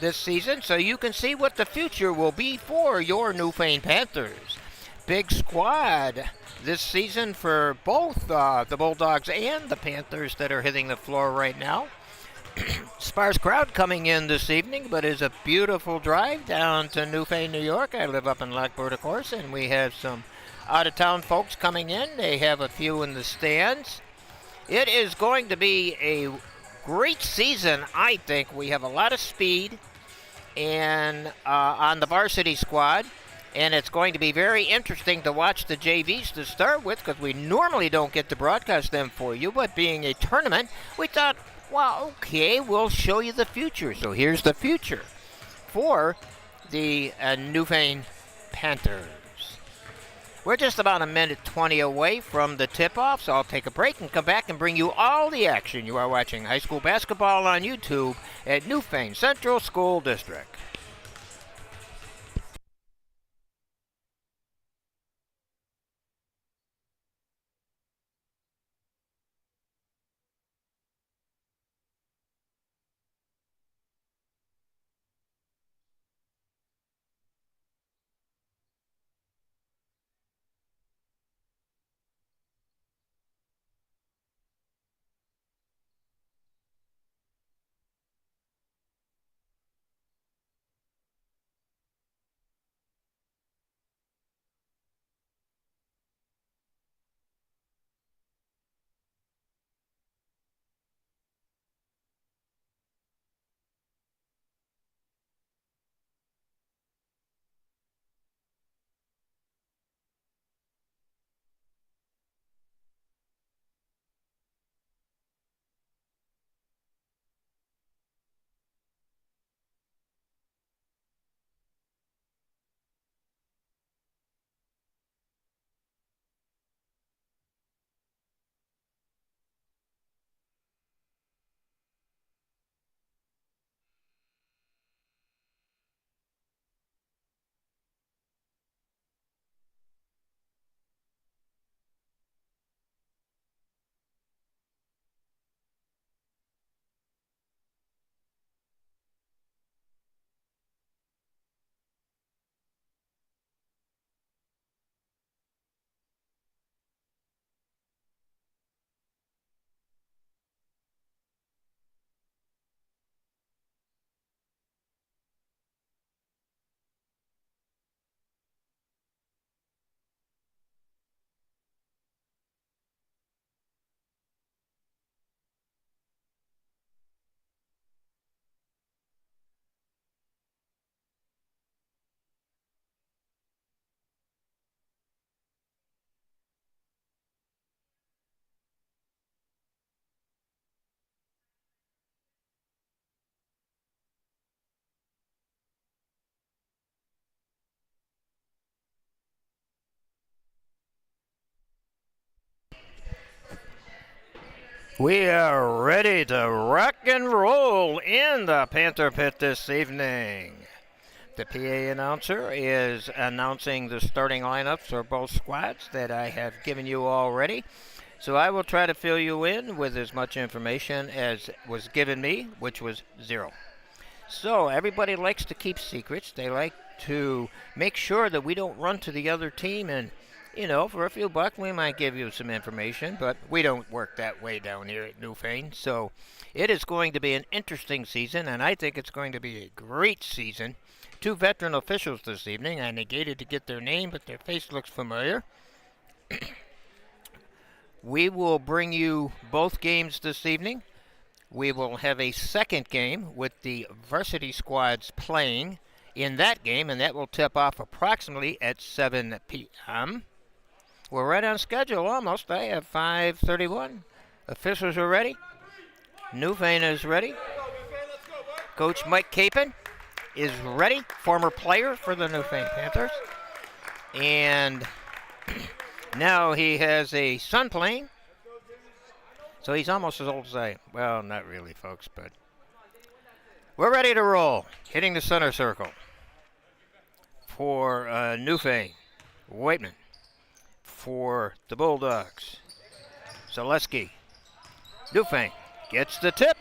this season so you can see what the future will be for your Newfane Panthers. Big squad this season for both the Bulldogs and the Panthers that are hitting the floor right now. Sparse crowd coming in this evening, but it's a beautiful drive down to Newfane, New York. I live up in Lockport, of course, and we have some out-of-town folks coming in. They have a few in the stands. It is going to be a great season, I think. We have a lot of speed and on the varsity squad, and it's going to be very interesting to watch the JVs to start with because we normally don't get to broadcast them for you, but being a tournament, we thought, well, okay, we'll show you the future. So here's the future for the Newfane Panthers. We're just about a minute 20 away from the tip-off, so I'll take a break and come back and bring you all the action. You are watching high school basketball on YouTube at Newfane Central School District. We are ready to rock and roll in the Panther Pit this evening. The PA announcer is announcing the starting lineups for both squads that I have given you already. So I will try to fill you in with as much information as was given me, which was zero. So everybody likes to keep secrets. They like to make sure that we don't run to the other team and, for a few bucks we might give you some information, but we don't work that way down here at Newfane. So it is going to be an interesting season, and I think it's going to be a great season. Two veteran officials this evening. I negated to get their name, but their face looks familiar. We will bring you both games this evening. We will have a second game with the varsity squads playing in that game, and that will tip off approximately at 7 p.m. We're right on schedule almost. I have 5:31. Officials are ready. Newfane is ready. Coach Mike Capon is ready, former player for the Newfane Panthers. And now he has a son playing. So he's almost as old as I am. Well, not really, folks, but we're ready to roll. Hitting the center circle for Newfane. Waitman for the Bulldogs. Zaleski. Newfane gets the tip.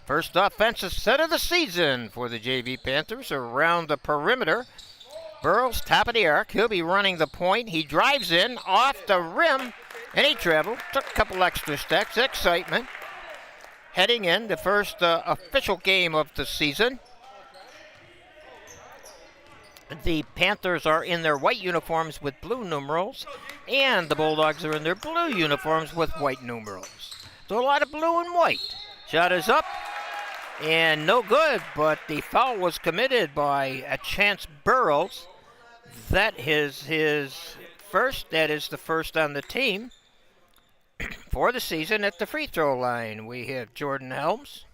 First offensive set of the season for the JV Panthers around the perimeter. Burrows, top of the arc. He'll be running the point. He drives in off the rim, and he traveled. Took a couple extra steps. Excitement. Heading in the first official game of the season. The Panthers are in their white uniforms with blue numerals, and the Bulldogs are in their blue uniforms with white numerals. So a lot of blue and white. Shot is up, and no good, but the foul was committed by a Chance Burrows. That is his first. That is the first on the team for the season at the free throw line. We have Jordan Helms.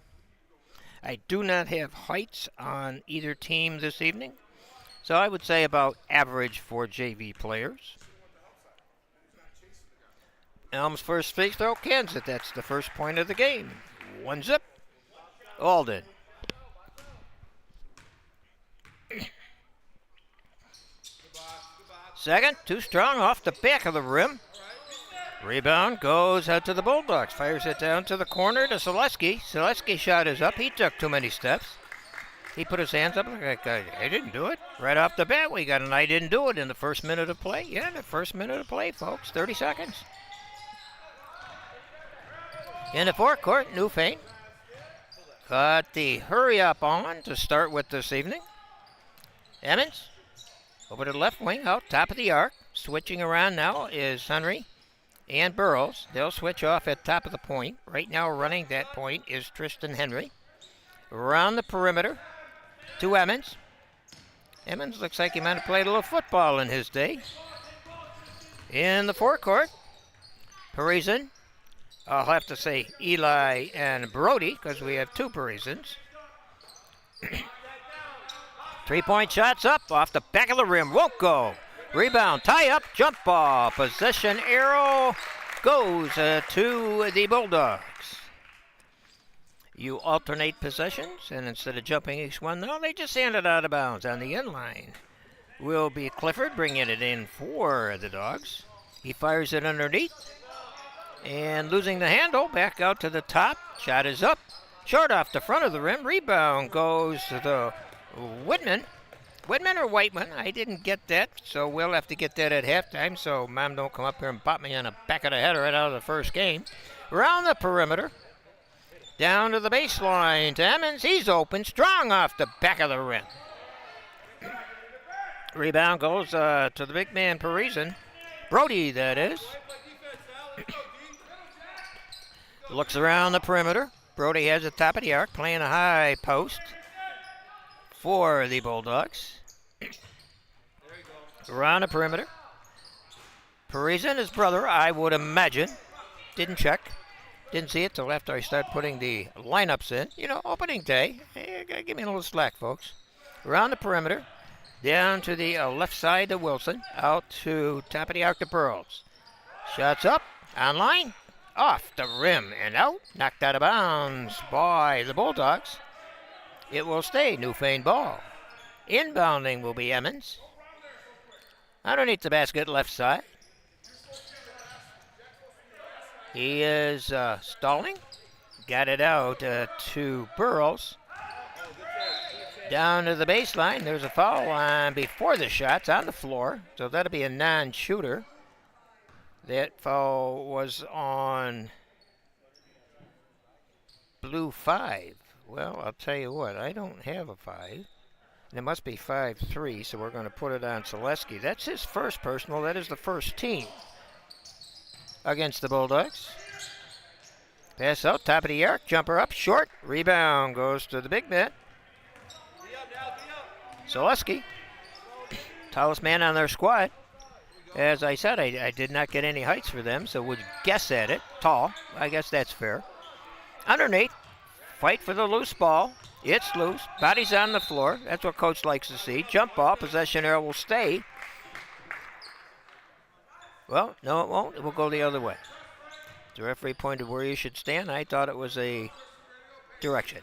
I do not have heights on either team this evening, so I would say about average for JV players. Helms first free throw, cans it. That's the first point of the game. 1-0. Alden. Second, too strong off the back of the rim. Rebound goes out to the Bulldogs. Fires it down to the corner to Selesky. Selesky's shot is up. He took too many steps. He put his hands up like, I didn't do it. Right off the bat, we got an I didn't do it in the first minute of play. Yeah, the first minute of play, folks. 30 seconds. In the forecourt, Newfane got the hurry up on to start with this evening. Emmons over to the left wing, out top of the arc. Switching around now is Henry and Burrows. They'll switch off at top of the point. Right now running that point is Tristan Henry. Around the perimeter to Emmons. Emmons looks like he might have played a little football in his day. In the forecourt, Parisian. I'll have to say Eli and Brody because we have two Parisians. 3-point shots up off the back of the rim. Won't go. Rebound, tie up, jump ball. Possession arrow goes to the Bulldogs. You alternate possessions, and instead of jumping each one, no, they just hand it out of bounds on the end line. Will be Clifford bringing it in for the Dogs. He fires it underneath. And losing the handle, back out to the top. Shot is up. Short off the front of the rim. Rebound goes to the Whitman. Whitman or Whiteman? I didn't get that, so we'll have to get that at halftime so Mom don't come up here and pop me on the back of the head right out of the first game. Around the perimeter. Down to the baseline to Emmons. He's open. Strong off the back of the rim. Rebound goes to the big man Parisian. Brody, that is. Looks around the perimeter. Brody has the top of the arc, playing a high post for the Bulldogs. Around the perimeter. Parisian, his brother, I would imagine. Didn't check. Didn't see it till after I started putting the lineups in. You know, opening day. Hey, give me a little slack, folks. Around the perimeter. Down to the left side to Wilson. Out to top of the arc to Burrows. Shots up. Online. Off the rim and out. Knocked out of bounds by the Bulldogs. It will stay Newfane ball. Inbounding will be Emmons. Underneath the basket, left side. He is stalling. Got it out to Burrows. Down to the baseline. There's a foul line before the shots on the floor. So that'll be a non-shooter. That foul was on blue 5. Well, I'll tell you what, I don't have a 5. And it must be 5-3, so we're going to put it on Selesky. That's his first personal. That is the first team against the Bulldogs. Pass out, top of the arc, jumper up, short. Rebound goes to the big man. Selesky, tallest man on their squad. As I said, I did not get any heights for them, so would guess at it. Tall. I guess that's fair. Underneath. Fight for the loose ball. It's loose. Body's on the floor. That's what Coach likes to see. Jump ball. Possession arrow will stay. Well, no, it won't. It will go the other way. The referee pointed where you should stand. I thought it was a direction.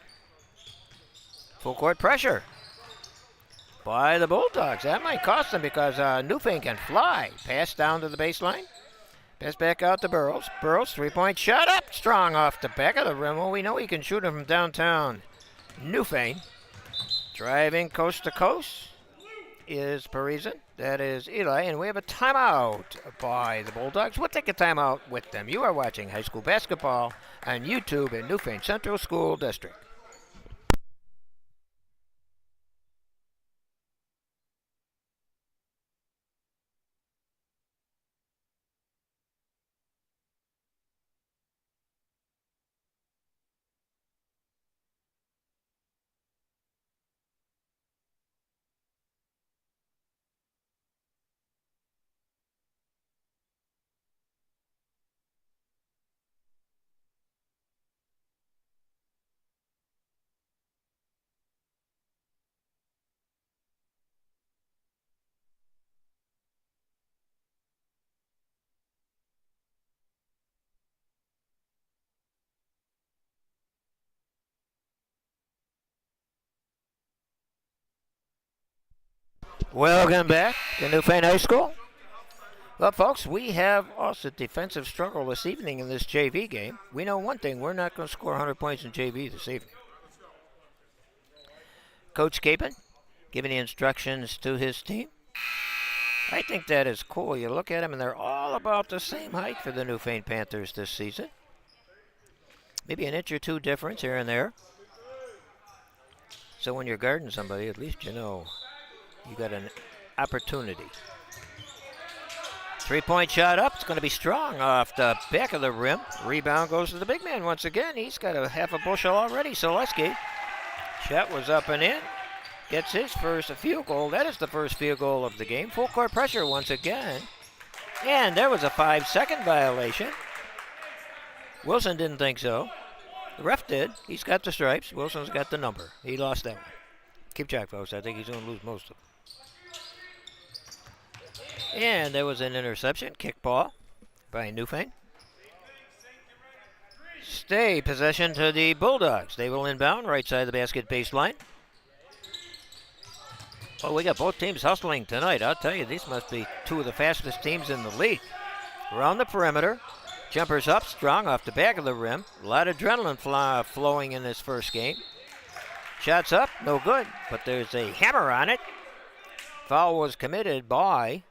Full court pressure by the Bulldogs. That might cost them because Newfane can fly. Pass down to the baseline. Pass back out to Burrows. Burrows, three-point shot up. Strong off the back of the rim. Well, we know he can shoot him from downtown. Newfane. Driving coast to coast is Parisian. That is Eli. And we have a timeout by the Bulldogs. We'll take a timeout with them. You are watching high school basketball on YouTube in Newfane Central School District. Welcome back to Newfane High School. Well, folks, we have also a defensive struggle this evening in this JV game. We know one thing, we're not going to score 100 points in JV this evening. Coach Capon giving the instructions to his team. I think that is cool. You look at them, and they're all about the same height for the Newfane Panthers this season. Maybe an inch or two difference here and there. So when you're guarding somebody, at least you know you got an opportunity. Three-point shot up. It's going to be strong off the back of the rim. Rebound goes to the big man once again. He's got a half a bushel already. Zaleski. Shot was up and in. Gets his first field goal. That is the first field goal of the game. Full court pressure once again. And there was a 5-second violation. Wilson didn't think so. The ref did. He's got the stripes. Wilson's got the number. He lost that one. Keep track, folks. I think he's going to lose most of them. And there was an interception. Kick ball by Newfane. Stay possession to the Bulldogs. They will inbound right side of the basket baseline. Oh, we got both teams hustling tonight. I'll tell you, these must be two of the fastest teams in the league. Around the perimeter. Jumpers up, strong off the back of the rim. A lot of adrenaline flowing in this first game. Shots up, no good, but there's a hammer on it. Foul was committed by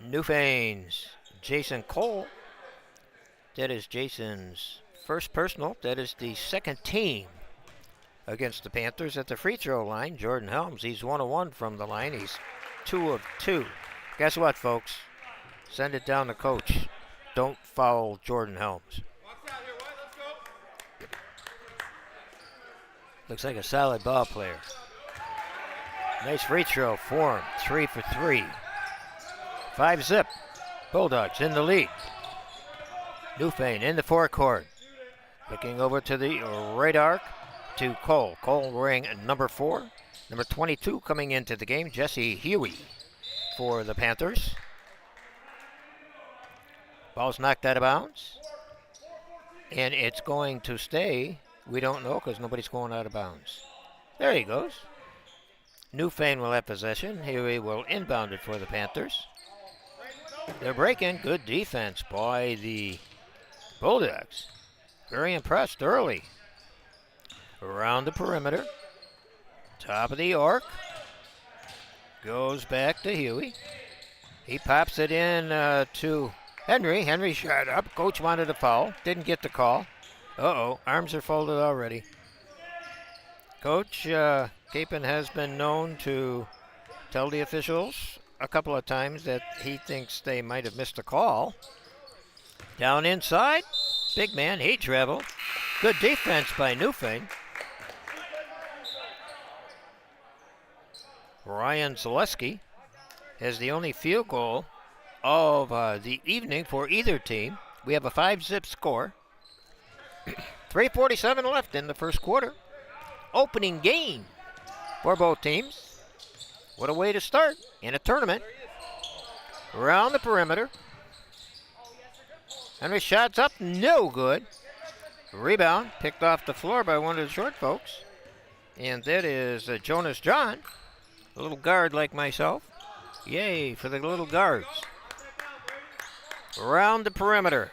Newfane's Jason Cole. That is Jason's first personal. That is the second team against the Panthers at the free throw line. Jordan Helms, he's 1 of 1 from the line. He's 2 of 2. Guess what, folks? Send it down to coach. Don't foul Jordan Helms. Looks like a solid ball player. Nice free throw for him. 3 for 3. 5-zip. Bulldogs in the lead. Newfane in the forecourt. Looking over to the right arc to Cole. Cole wearing number 4. Number 22 coming into the game, Jesse Huey for the Panthers. Ball's knocked out of bounds. And it's going to stay. We don't know because nobody's going out of bounds. There he goes. Newfane will have possession. Huey will inbound it for the Panthers. They're breaking. Good defense by the Bulldogs. Very impressed early. Around the perimeter. Top of the arc. Goes back to Huey. He pops it in to Henry. Henry shot up. Coach wanted a foul. Didn't get the call. Uh-oh. Arms are folded already. Coach Capon has been known to tell the officials a couple of times that he thinks they might have missed a call. Down inside. Big man. He traveled. Good defense by Newfane. Ryan Zaleski has the only field goal of the evening for either team. We have a 5-zip score. 3:47 left in the first quarter. Opening game for both teams. What a way to start in a tournament. Around the perimeter. Henry shots up, no good. Rebound picked off the floor by one of the short folks. And that is Jonas John, a little guard like myself. Yay for the little guards. Around the perimeter.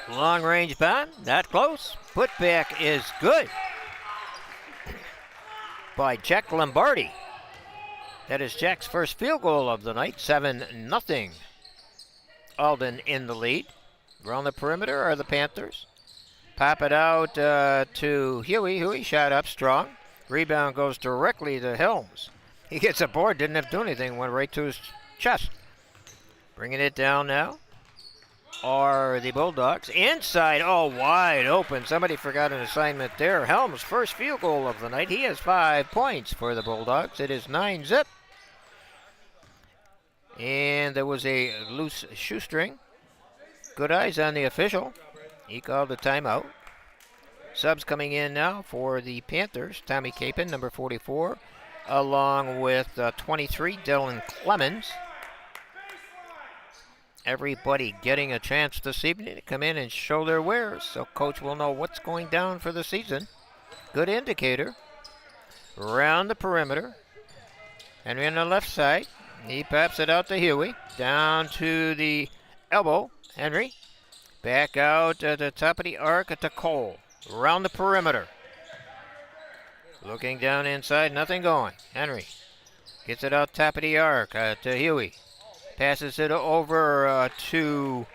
Long range bomb, not close. Putback is good by Jack Lombardi. That is Jack's first field goal of the night, 7-0. Alden in the lead. Around the perimeter are the Panthers. Pop it out to Huey. Huey shot up strong. Rebound goes directly to Helms. He gets a board, didn't have to do anything, went right to his chest. Bringing it down now are the Bulldogs. Inside, oh, wide open. Somebody forgot an assignment there. Helms' first field goal of the night. He has 5 points for the Bulldogs. It is 9-0. And there was a loose shoestring. Good eyes on the official. He called a timeout. Subs coming in now for the Panthers. Tommy Capon, number 44, along with 23, Dylan Clemens. Everybody getting a chance this evening to come in and show their wares, so coach will know what's going down for the season. Good indicator. Around the perimeter. Henry on the left side. He pops it out to Huey. Down to the elbow. Henry. Back out at the top of the arc to Cole. Around the perimeter. Looking down inside, nothing going. Henry gets it out top of the arc to Huey. Passes it over to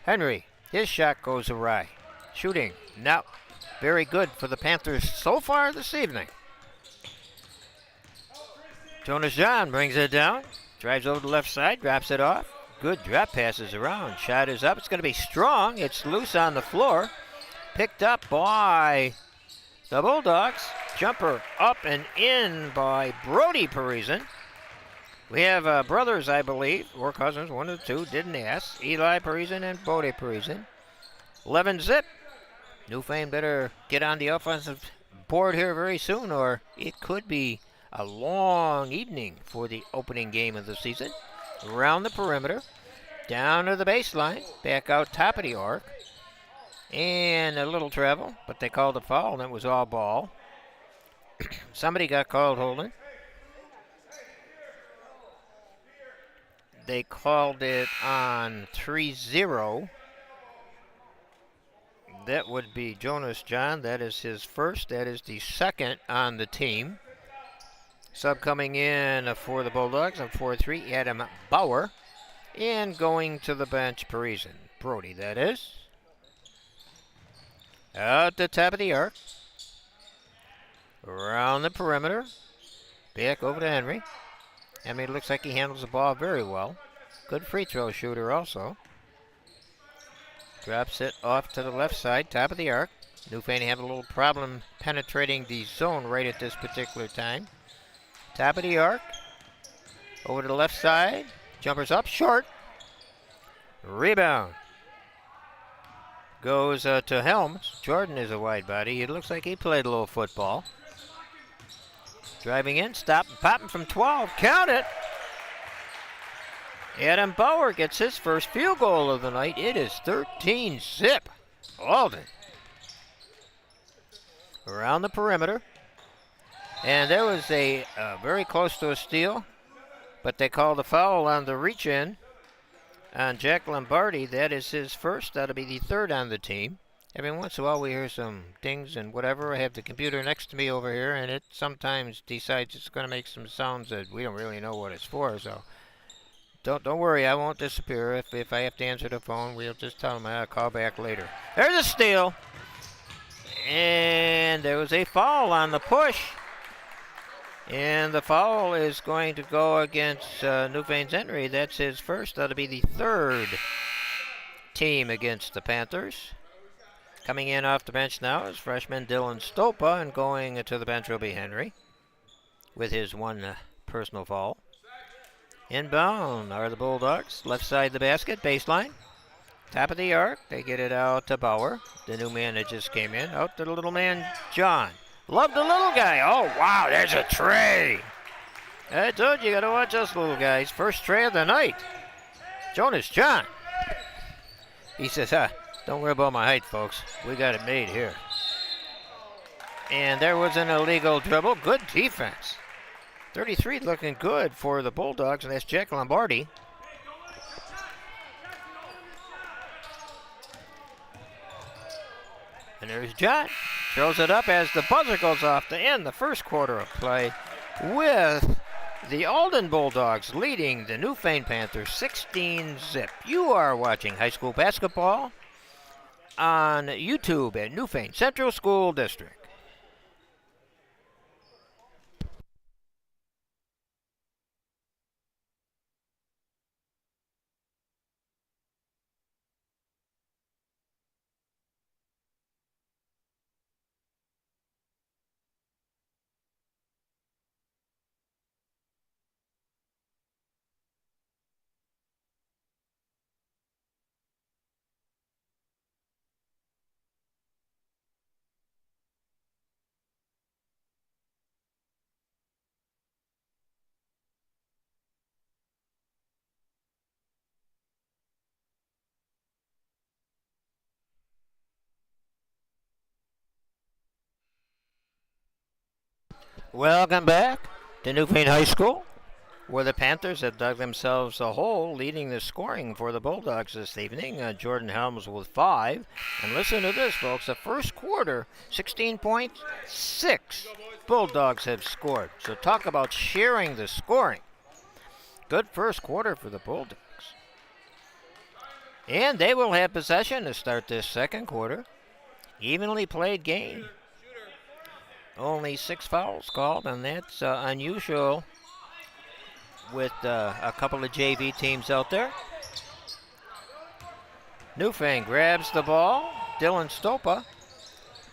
Henry. His shot goes awry. Shooting not very good for the Panthers so far this evening. Jonas John brings it down. Drives over the left side, drops it off. Good drop passes around. Shot is up. It's going to be strong. It's loose on the floor. Picked up by the Bulldogs. Jumper up and in by Brody Parisian. We have brothers, I believe, or cousins, one of the two, didn't ask. Eli Parisian and Brody Parisian. 11-0. Newfane better get on the offensive board here very soon, or it could be a long evening for the opening game of the season. Around the perimeter, down to the baseline, back out top of the arc. And a little travel, but they called a foul, and it was all ball. Somebody got called holding. They called it on 3-0. That would be Jonas John. That is his first. That is the second on the team. Sub coming in for the Bulldogs on 4-3, Adam Bauer. And going to the bench, Parisian. Brody, that is. Out the top of the arc. Around the perimeter. Back over to Henry. Henry looks like he handles the ball very well. Good free throw shooter also. Drops it off to the left side, top of the arc. Newfane have a little problem penetrating the zone right at this particular time. Top of the arc. Over to the left side. Jumpers up, short. Rebound. Goes to Helms. Jordan is a wide body. It looks like he played a little football. Driving in, stopping, popping from 12. Count it. Adam Bauer gets his first field goal of the night. It is 13-0. Alden. Around the perimeter. And there was a very close to a steal, but they called a foul on the reach-in on Jack Lombardi. That is his first. That'll be the third on the team. Every once in a while we hear some dings and whatever. I have the computer next to me over here, and it sometimes decides it's going to make some sounds that we don't really know what it's for. So don't worry, I won't disappear. If I have to answer the phone, we'll just tell them I'll call back later. There's a steal. And there was a foul on the push. And the foul is going to go against Newfane's Henry. That's his first. That'll be the third team against the Panthers. Coming in off the bench now is freshman Dylan Stopa, and going to the bench will be Henry with his one personal foul. Inbound are the Bulldogs. Left side of the basket, baseline. Top of the arc. They get it out to Bauer, the new man that just came in. Out to the little man, John. Love the little guy. Oh, wow, there's a tray. I told you, got to watch us little guys. First tray of the night. Jonas John. He says, Don't worry about my height, folks. We got it made here. And there was an illegal dribble. Good defense. 33 looking good for the Bulldogs, and that's Jack Lombardi. And there's John. Throws it up as the buzzer goes off to end the first quarter of play with the Alden Bulldogs leading the Newfane Panthers 16-zip. You are watching high school basketball on YouTube at Newfane Central School District. Welcome back to Newfane High School, where the Panthers have dug themselves a hole, leading the scoring for the Bulldogs this evening. Jordan Helms with 5. And listen to this, folks. The first quarter, 16 points, 6 Bulldogs have scored. So talk about sharing the scoring. Good first quarter for the Bulldogs. And they will have possession to start this second quarter. Evenly played game. Only 6 fouls called, and that's unusual with a couple of JV teams out there. Newfane grabs the ball. Dylan Stopa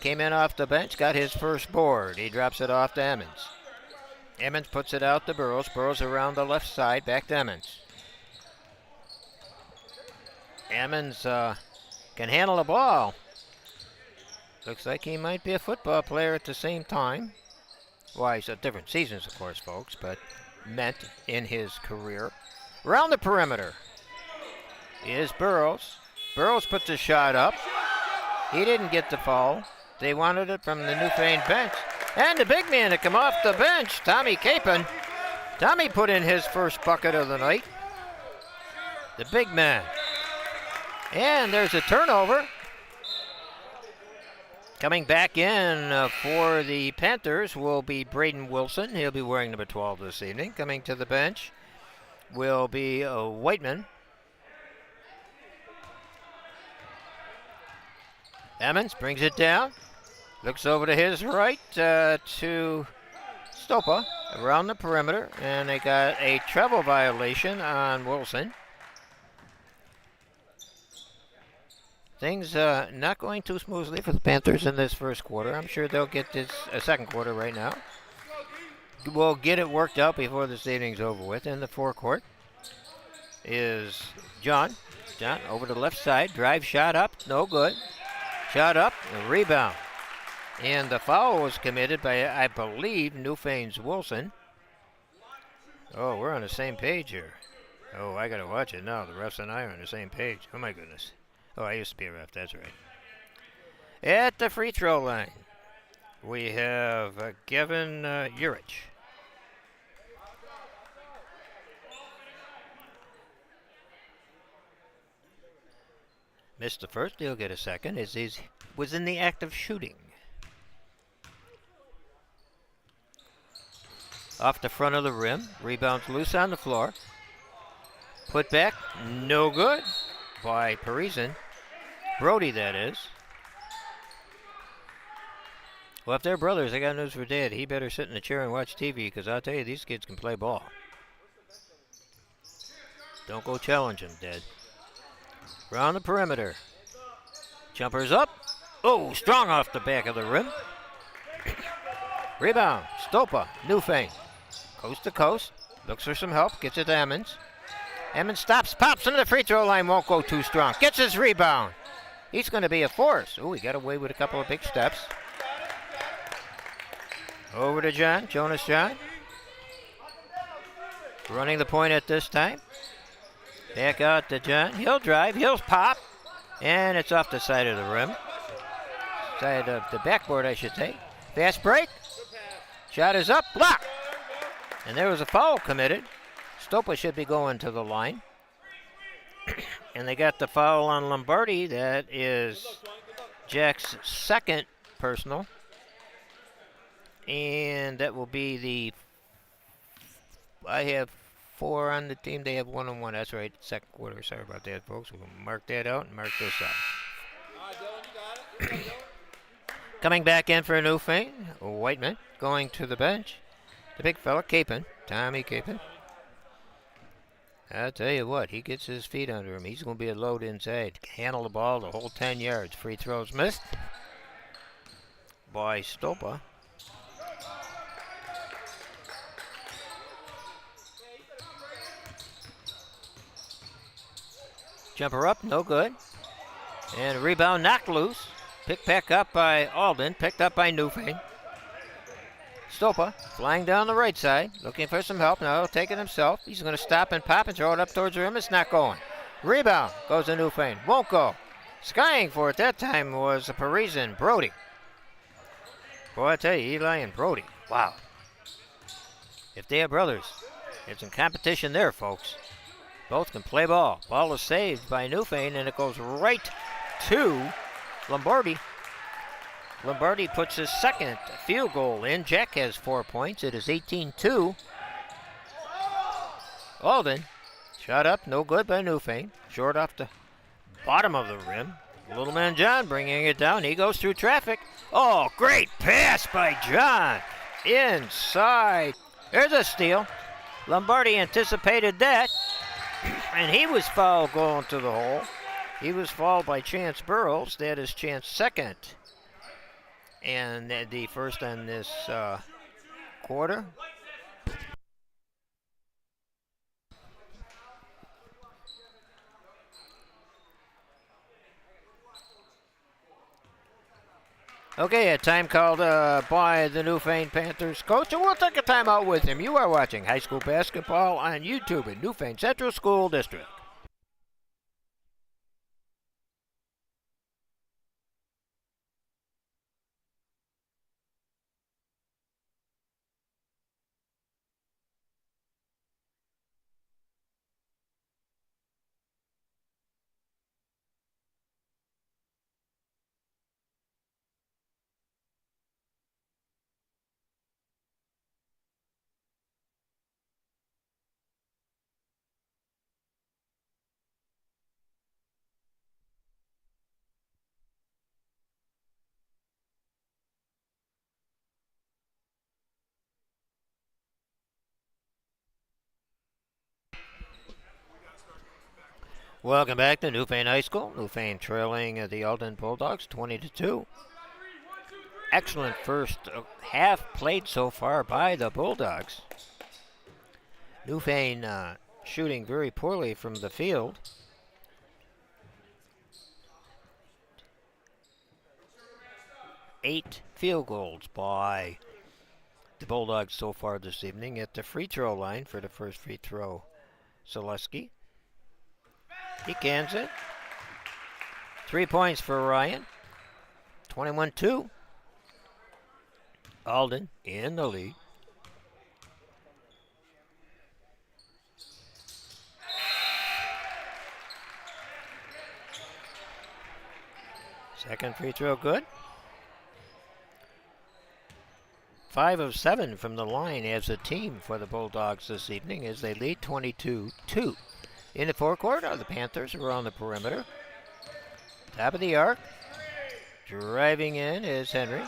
came in off the bench, got his first board. He drops it off to Emmons. Emmons puts it out to Burrows. Burrows around the left side, back to Emmons. Emmons can handle the ball. Looks like he might be a football player at the same time. Well, he's at different seasons, of course, folks, but meant in his career. Around the perimeter is Burrows. Burrows puts a shot up. He didn't get the foul. They wanted it from the Newfane bench. And the big man to come off the bench, Tommy Capon. Tommy put in his first bucket of the night. The big man. And there's a turnover. Coming back in for the Panthers will be Braden Wilson. He'll be wearing number 12 this evening. Coming to the bench will be Whiteman. Emmons brings it down. Looks over to his right to Stopa around the perimeter. And they got a travel violation on Wilson. Things not going too smoothly for the Panthers in this first quarter. I'm sure they'll get this second quarter right now. We'll get it worked out before this evening's over with. In the forecourt is John. John over to the left side. Drive shot up. No good. Shot up. A rebound. And the foul was committed by, I believe, Newfane's Wilson. Oh, we're on the same page here. Oh, I got to watch it now. The refs and I are on the same page. Oh, my goodness. Oh, I used to be a ref, that's right. At the free throw line, we have Gavin Urich. Missed the first, he'll get a second, as he was in the act of shooting. Off the front of the rim, rebounds loose on the floor. Put back, no good by Parisian. Brody, that is. Well, if they're brothers, I got news for Dad. He better sit in a chair and watch TV, because I'll tell you, these kids can play ball. Don't go challenge him, Dad. Around the perimeter. Jumpers up. Oh, strong off the back of the rim. Rebound. Stopa. Newfane. Coast to coast. Looks for some help. Gets it to Emmons. Emmons stops. Pops into the free throw line. Won't go too strong. Gets his rebound. He's going to be a force. Oh, he got away with a couple of big steps. Over to John. Jonas John. Running the point at this time. Back out to John. He'll drive. He'll pop. And it's off the side of the rim. Side of the backboard, I should say. Fast break. Shot is up. Block. And there was a foul committed. Stopa should be going to the line. And they got the foul on Lombardi. That is Jack's second personal. And that will be I have 4 on the team. They have 1 on 1. That's right. Second quarter. Sorry about that, folks. We'll mark that out and mark this up. Coming back in for a Newfane, Whiteman going to the bench. The big fella, Capon, Tommy Capon. I'll tell you what, he gets his feet under him. He's going to be a load inside. Handle the ball the whole 10 yards. Free throws missed by Stopa. Jumper up, no good. And a rebound knocked loose. Picked back up by Alden, picked up by Newfane. Stopa flying down the right side, looking for some help. Now he'll take it himself. He's going to stop and pop and throw it up towards the rim. It's not going. Rebound goes to Newfane. Won't go. Skying for it that time was a Parisian, Brody. Boy, I tell you, Eli and Brody. Wow. If they are brothers, there's some competition there, folks. Both can play ball. Ball is saved by Newfane, and it goes right to Lombardi. Lombardi puts his second field goal in. Jack has 4 points. It is 18-2. Alden, shot up, no good by Newfane. Short off the bottom of the rim. Little man John bringing it down. He goes through traffic. Oh, great pass by John. Inside. There's a steal. Lombardi anticipated that. And he was fouled going to the hole. He was fouled by Chance Burrows. That is Chance's second. And the first on this quarter. Okay, a time called by the Newfane Panthers coach, and we'll take a timeout with him. You are watching high school basketball on YouTube in Newfane Central School District. Welcome back to Newfane High School. Newfane trailing the Alden Bulldogs 20-2. Excellent first half played so far by the Bulldogs. Newfane shooting very poorly from the field. Eight field goals by the Bulldogs so far this evening. At the free throw line for the first free throw, Zaleski. He cans it. 3 points for Ryan. 21-2. Alden in the lead. Second free throw good. 5 of 7 from the line as a team for the Bulldogs this evening as they lead 22-2. In the forecourt are the Panthers around the perimeter. Top of the arc. Driving in is Henry.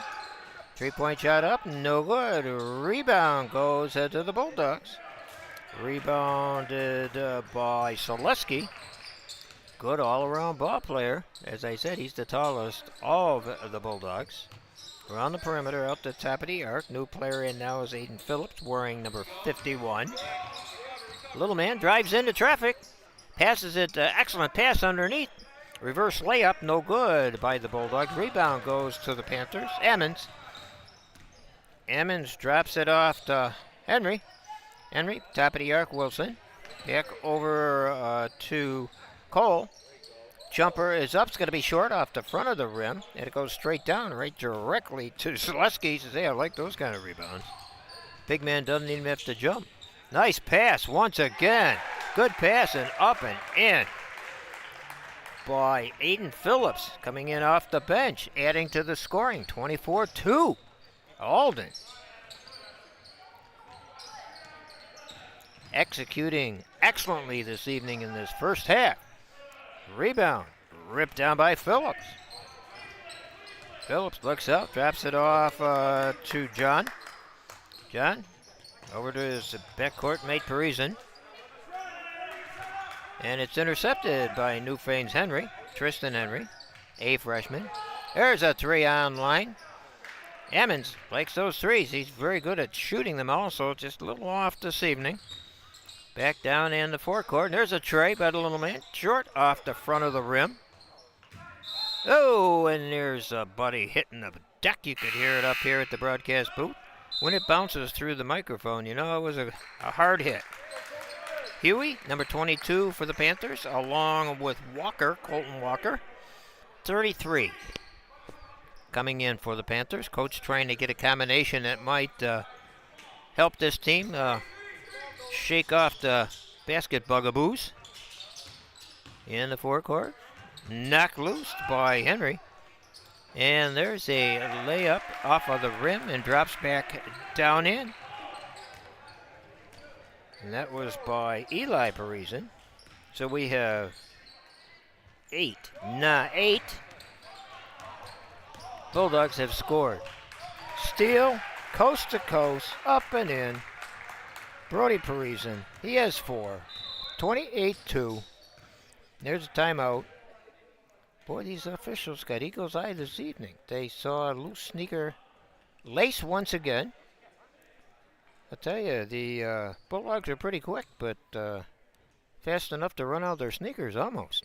3-point shot up, no good. Rebound goes to the Bulldogs. Rebounded by Zaleski. Good all-around ball player. As I said, he's the tallest of the Bulldogs. Around the perimeter, out the top of the arc. New player in now is Aiden Phillips, wearing number 51. Little man drives into traffic. Passes it, excellent pass underneath. Reverse layup, no good by the Bulldogs. Rebound goes to the Panthers. Emmons drops it off to Henry. Henry, top of the arc, Wilson. Back over to Cole. Jumper is up. It's going to be short off the front of the rim. And it goes straight down, right directly to Zaleski. He says, hey, I like those kind of rebounds. Big man doesn't even have to jump. Nice pass once again. Good pass and up and in by Aiden Phillips, coming in off the bench, adding to the scoring. 24-2. Alden executing excellently this evening in this first half. Rebound ripped down by Phillips. Phillips looks up, drops it off to John. John over to his backcourt mate Parisian. And it's intercepted by Newfane's Henry, Tristan Henry, a freshman. There's a three on line. Emmons likes those threes. He's very good at shooting them also, just a little off this evening. Back down in the forecourt. There's a tray by the little man, short off the front of the rim. Oh, and there's a buddy hitting the deck. You could hear it up here at the broadcast booth. When it bounces through the microphone, you know it was a hard hit. Huey, number 22 for the Panthers, along with Walker, Colton Walker, 33. Coming in for the Panthers. Coach trying to get a combination that might help this team shake off the basket bugaboos. In the forecourt, knocked loose by Henry. And there's a layup off of the rim and drops back down in. And that was by Eli Parisian. So we have 8. Bulldogs have scored. Steal, coast to coast, up and in. Brody Parisian, he has 4. 28-2. There's a timeout. Boy, these officials got eagle's eye this evening. They saw a loose sneaker lace once again. I'll tell you, the Bulldogs are pretty quick, but fast enough to run out their sneakers almost.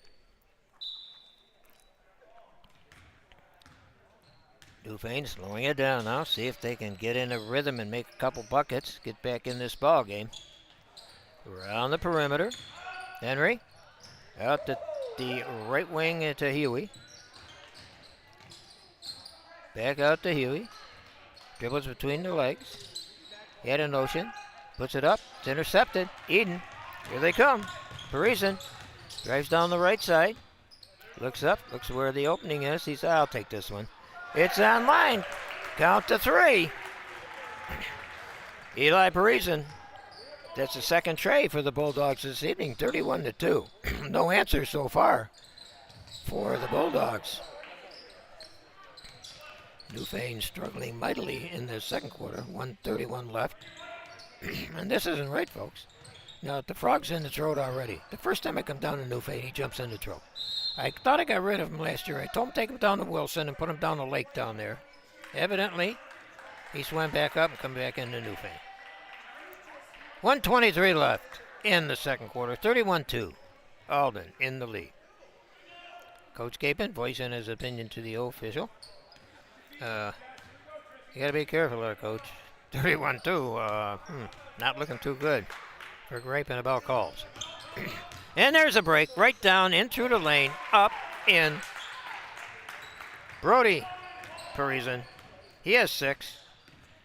Newfane slowing it down now. See if they can get in a rhythm and make a couple buckets. Get back in this ball game. Around the perimeter. Henry out to the right wing to Huey. Back out to Huey. Dribbles between the legs. He had a notion. Puts it up. It's intercepted. Eden. Here they come. Parisian drives down the right side. Looks up. Looks where the opening is. He said, I'll take this one. It's on line. Count to 3. Eli Parisian. That's the second tray for the Bulldogs this evening. 31-2. No answer so far for the Bulldogs. Newfane struggling mightily in the second quarter. 1:31 left. And this isn't right, folks. Now, the frog's in the throat already. The first time I come down to Newfane, he jumps in the throat. I thought I got rid of him last year. I told him take him down to Wilson and put him down the lake down there. Evidently, he swam back up and come back into Newfane. 1:23 left in the second quarter. 31-2. Alden in the lead. Coach Capon voicing his opinion to the official. You got to be careful there, Coach. 31-2. Not looking too good for griping about calls. And there's a break right down in through the lane, up in. Brody Parisian, he has 6.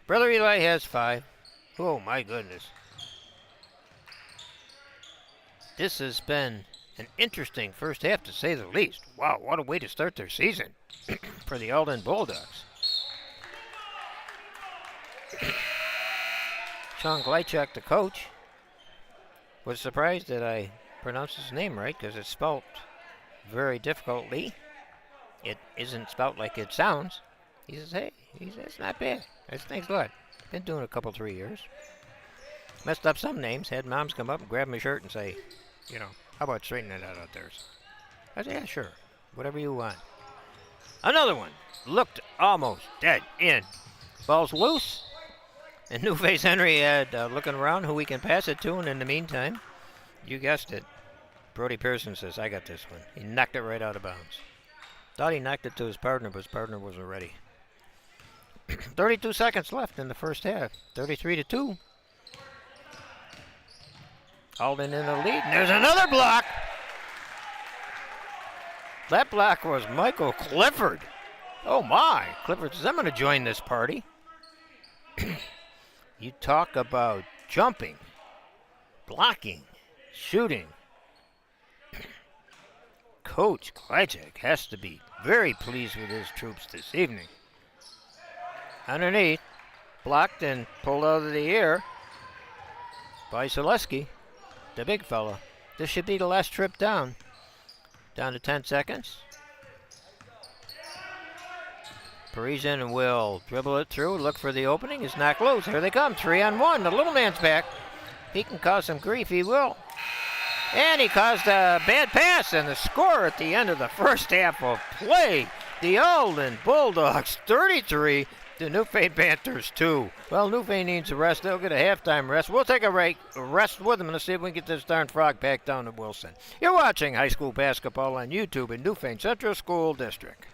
Brother Eli has 5. Oh my goodness. This has been an interesting first half to say the least. Wow, what a way to start their season for the Alden Bulldogs. Sean Gleichuk, the coach, was surprised that I pronounced his name right because it's spelt very difficultly. It isn't spelt like it sounds. He says, hey, it's not bad. That's thanks a lot. Been doing it a couple, 3 years. Messed up some names. Had moms come up and grab my shirt and say, you know, how about straightening that out there? I said, yeah, sure. Whatever you want. Another one. Looked almost dead in. Ball's loose. And Newface Henry had looking around who we can pass it to. And in the meantime, you guessed it, Brody Pearson says, I got this one. He knocked it right out of bounds. Thought he knocked it to his partner, but his partner wasn't ready. 32 seconds left in the first half. 33-2. Alden in the lead. And there's another block. That block was Michael Clifford. Oh my, Clifford says, I'm going to join this party. You talk about jumping, blocking, shooting. Coach Klajek has to be very pleased with his troops this evening. Underneath, blocked and pulled out of the air by Zaleski, the big fella. This should be the last trip down. Down to 10 seconds. Parisian will dribble it through, look for the opening. It's knocked loose. Here they come, 3-on-1. The little man's back. He can cause some grief, he will. And he caused a bad pass, and the score at the end of the first half of play. The Alden Bulldogs 33, the Newfane Panthers 2. Well, Newfane needs a rest. They'll get a halftime rest. We'll take a rest with them and see if we can get this darn frog back down to Wilson. You're watching high school basketball on YouTube in Newfane Central School District.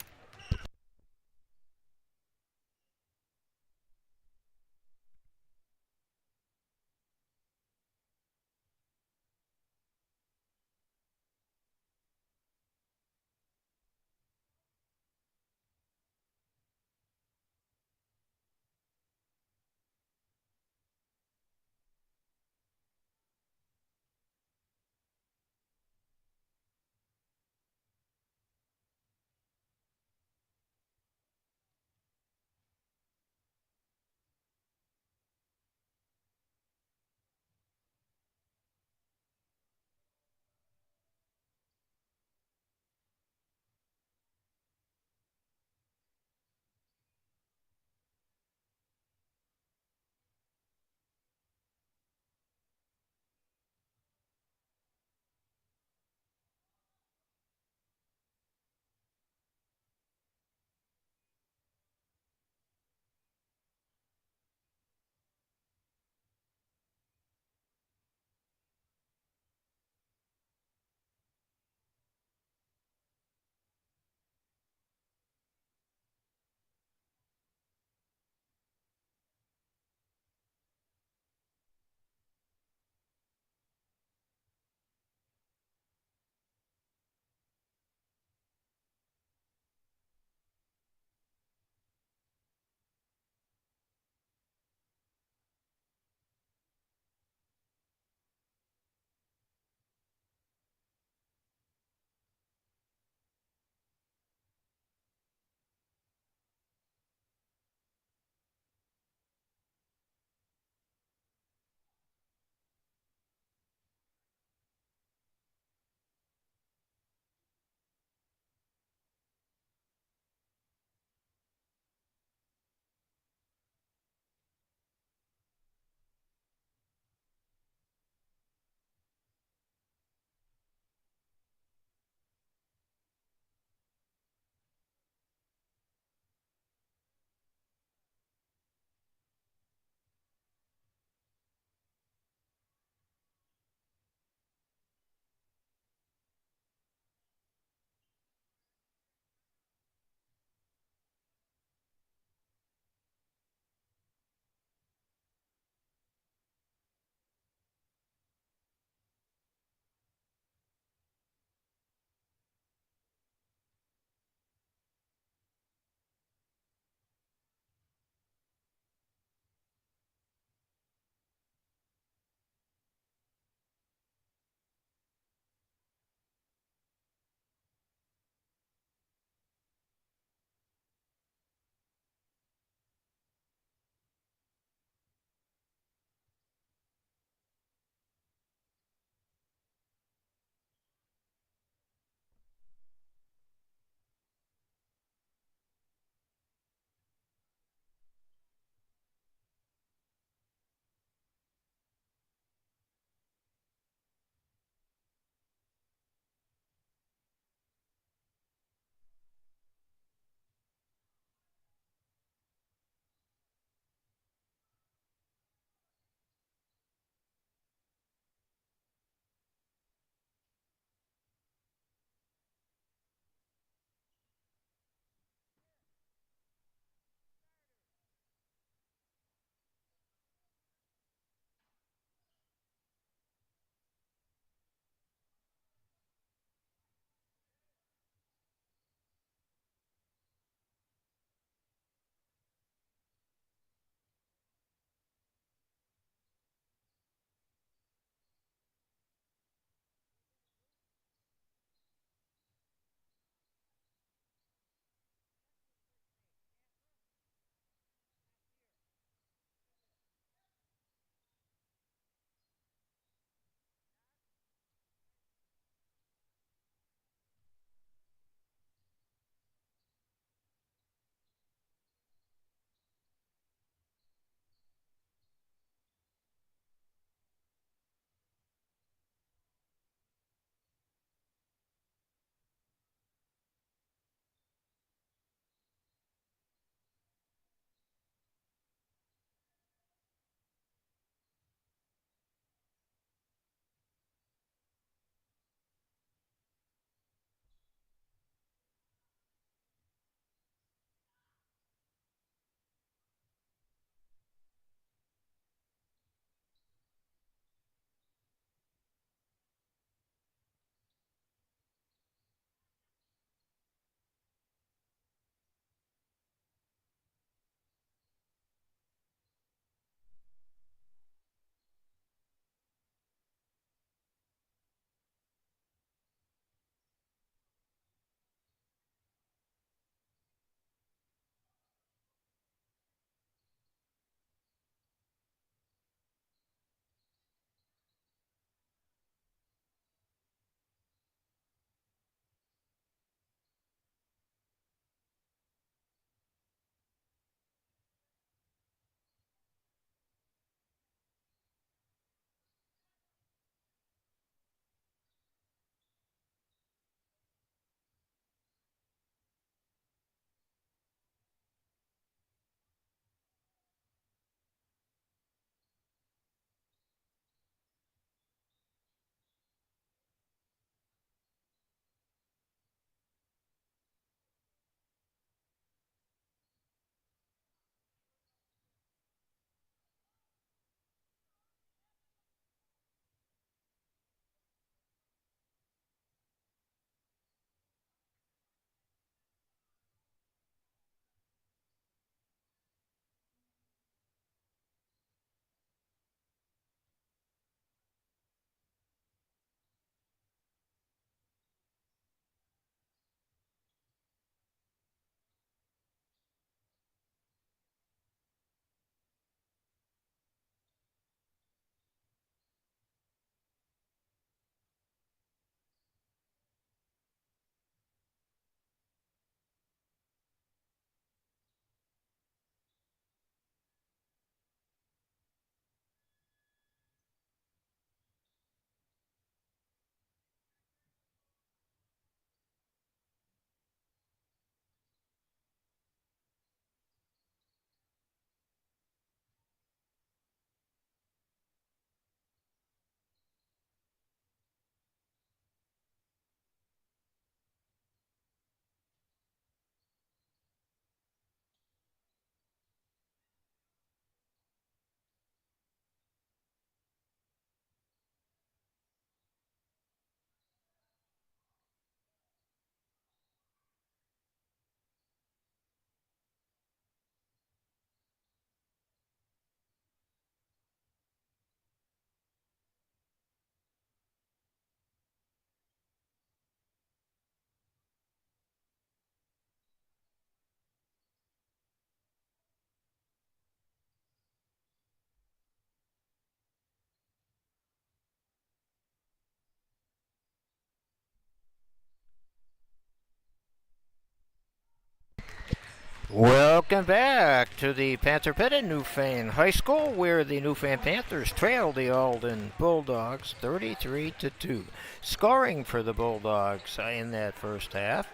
Welcome back to the Panther Pit at Newfane High School, where the Newfane Panthers trail the Alden Bulldogs 33-2. Scoring for the Bulldogs in that first half: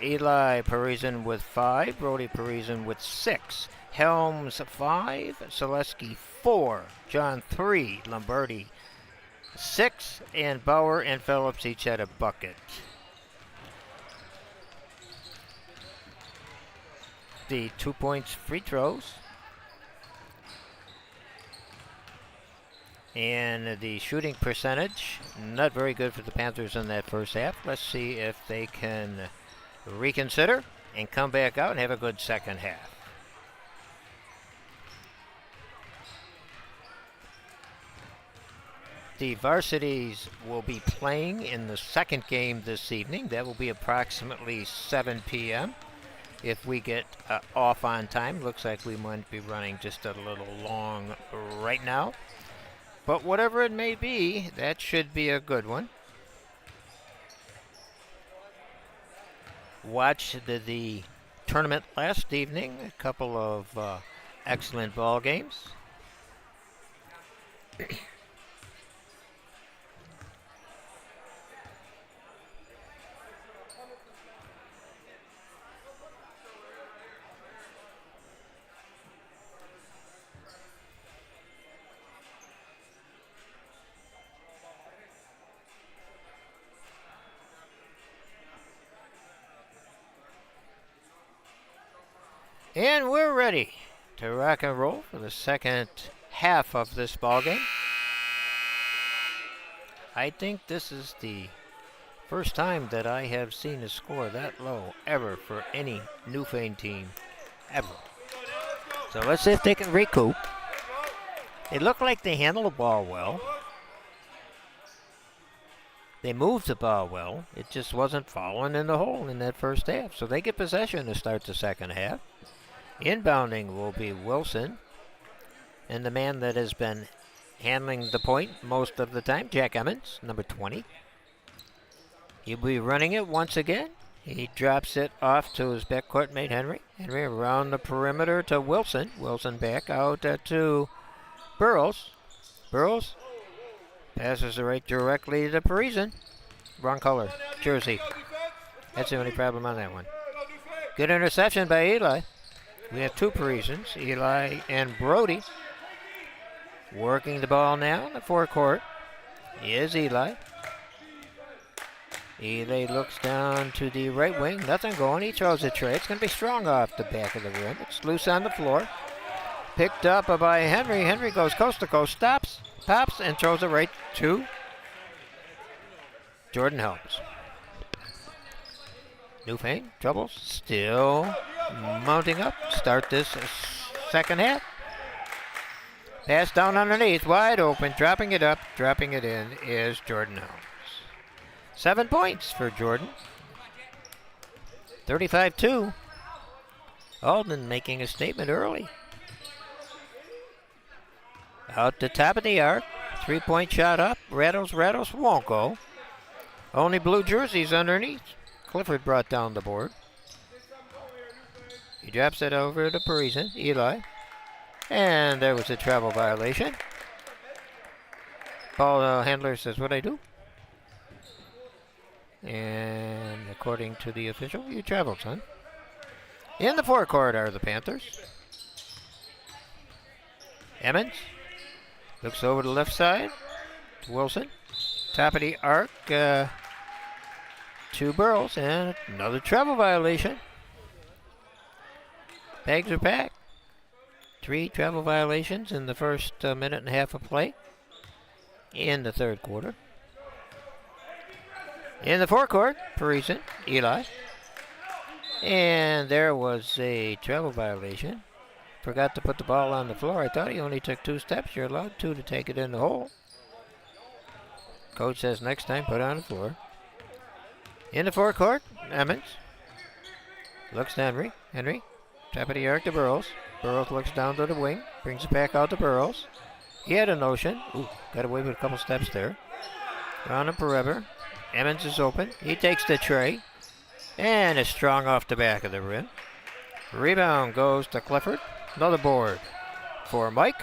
Eli Parisian with 5, Brody Parisian with 6, Helms 5, Selesky 4, John 3, Lombardi 6, and Bauer and Phillips each had a bucket. The 2 points free throws and the shooting percentage, not very good for the Panthers in that first half. Let's see if they can reconsider and come back out and have a good second half. The varsities will be playing in the second game this evening. That will be approximately 7 p.m. If we get off on time. Looks like we might be running just a little long right now. But whatever it may be, that should be a good one. Watched the tournament last evening. A couple of excellent ball games. And we're ready to rock and roll for the second half of this ball game. I think this is the first time that I have seen a score that low ever for any Newfane team ever. So let's see if they can recoup. They look like they handle the ball well. They moved the ball well. It just wasn't falling in the hole in that first half. So they get possession to start the second half. Inbounding will be Wilson, and the man that has been handling the point most of the time, Jack Emmons, number 20. He'll be running it once again. He drops it off to his backcourt mate, Henry. Henry around the perimeter to Wilson. Wilson back out to Burrows. Burrows passes it right directly to Parisian. Wrong color, jersey. That's the only problem on that one. Good interception by Eli. We have 2 Parisians, Eli and Brody. Working the ball now in the forecourt is Eli. Eli looks down to the right wing. Nothing going. He throws a tray. It's going to be strong off the back of the rim. It's loose on the floor. Picked up by Henry. Henry goes coast to coast, stops, pops, and throws it right to Jordan Helms. Newfane, troubles, still mounting up. Start this second half. Pass down underneath, wide open, dropping it up, dropping it in is Jordan Helms. 7 points for Jordan. 35-2. Alden making a statement early. Out the top of the arc. 3-point shot up. Rattles, won't go. Only blue jerseys underneath. Clifford brought down the board. He drops it over to Parisian, Eli. And there was a travel violation. Ball handler says, "What'd I do?" And according to the official, you traveled, son. In the forecourt are the Panthers. Emmons looks over to the left side to Wilson. Top of the arc to Burrows, and another travel violation. Bags are packed. 3 travel violations in the first minute and a half of play in the third quarter. In the forecourt, Parisian, Eli. And there was a travel violation. Forgot to put the ball on the floor. I thought he only took 2 steps. You're allowed 2 to take it in the hole. Coach says next time, put it on the floor. In the forecourt, Emmons. Looks to Henry. Henry, top of the arc to Burrows. Burrows looks down to the wing. Brings it back out to Burrows. He had a notion. Ooh, got away with a couple steps there. Around the perimeter. Emmons is open. He takes the tray. And is strong off the back of the rim. Rebound goes to Clifford. Another board for Mike.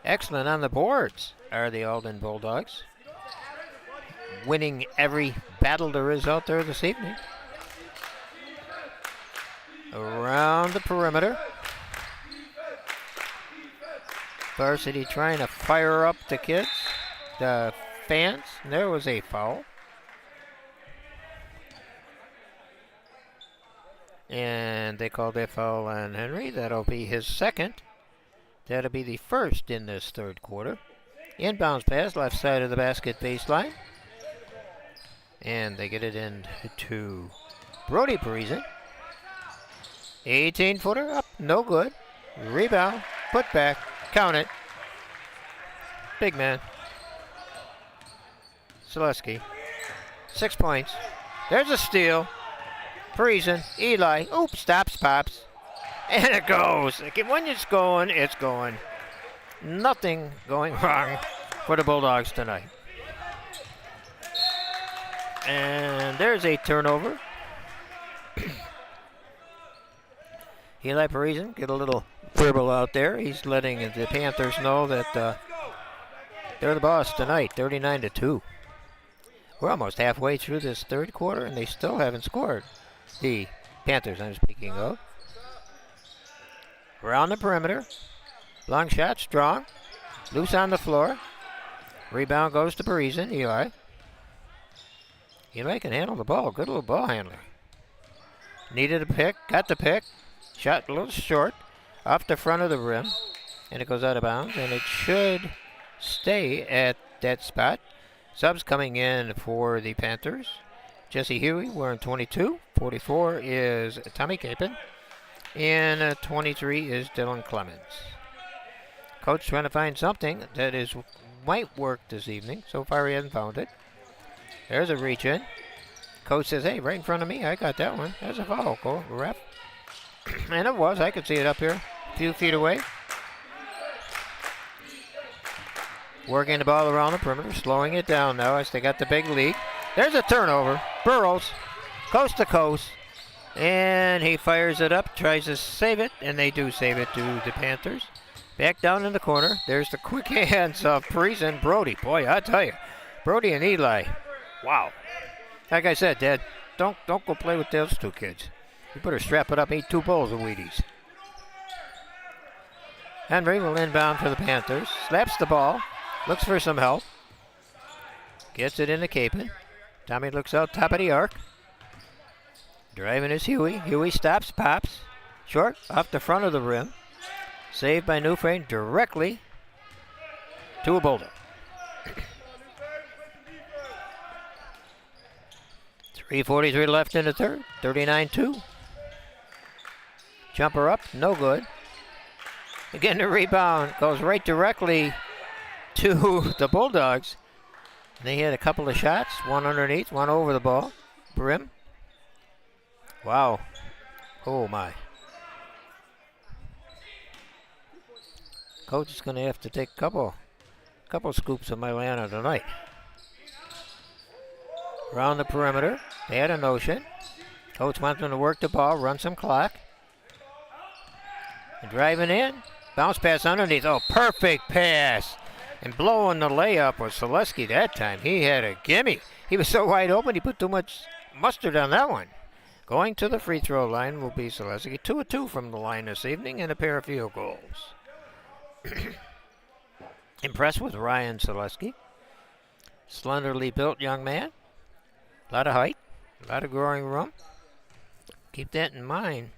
Excellent on the boards are the Alden Bulldogs. Winning every battle there is out there this evening. Around the perimeter. Varsity trying to fire up the kids, the fans. There was a foul. And they called that foul on Henry. That'll be his second. That'll be the first in this third quarter. Inbounds pass, left side of the basket baseline. And they get it into Brody Parisian. 18-footer up, no good. Rebound, put back, count it. Big man. Selesky. 6 points. There's a steal. Parisian, Eli, oops, stops, pops. And it goes. When it's going, it's going. Nothing going wrong for the Bulldogs tonight. And there's a turnover. Eli Parisian get a little verbal out there. He's letting the Panthers know that they're the boss tonight, 39-2. We're almost halfway through this third quarter, and they still haven't scored. The Panthers I'm speaking of. Around the perimeter. Long shot, strong. Loose on the floor. Rebound goes to Parisian, Eli. Eli can handle the ball. Good little ball handler. Needed a pick, got the pick. Shot a little short, off the front of the rim, and it goes out of bounds, and it should stay at that spot. Subs coming in for the Panthers. Jesse Huey wearing 22. 44 is Tommy Capon, and 23 is Dylan Clemens. Coach trying to find something that might work this evening. So far he hasn't found it. There's a reach in. Coach says, hey, right in front of me, I got that one. That's a foul, go, ref. And it was. I could see it up here, a few feet away. Working the ball around the perimeter, slowing it down now as they got the big lead. There's a turnover. Burrows, coast to coast. And he fires it up, tries to save it, and they do save it to the Panthers. Back down in the corner. There's the quick hands of Parisian and Brody. Boy, I tell you, Brody and Eli. Wow. Like I said, Dad, don't go play with those two kids. You better strap it up, eat 2 bowls of Wheaties. Henry will inbound for the Panthers. Slaps the ball. Looks for some help. Gets it into Capon. Tommy looks out top of the arc. Driving is Huey. Huey stops, pops. Short, off the front of the rim. Saved by Newfane directly to a Bulldog. 3:43 left in the third. 39-2. Jumper up, no good. Again, the rebound goes right directly to the Bulldogs. They had a couple of shots, one underneath, one over the ball. Brim. Wow. Oh, my. Coach is going to have to take a couple scoops of Milana tonight. Around the perimeter, they had a notion. Coach wants them to work the ball, run some clock. And driving in, bounce pass underneath. Oh, perfect pass. And blowing the layup was Selesky that time. He had a gimme. He was so wide open, he put too much mustard on that one. Going to the free throw line will be Selesky. 2 of 2 from the line this evening and a pair of field goals. Impressed with Ryan Selesky. Slenderly built young man. A lot of height, a lot of growing room. Keep that in mind.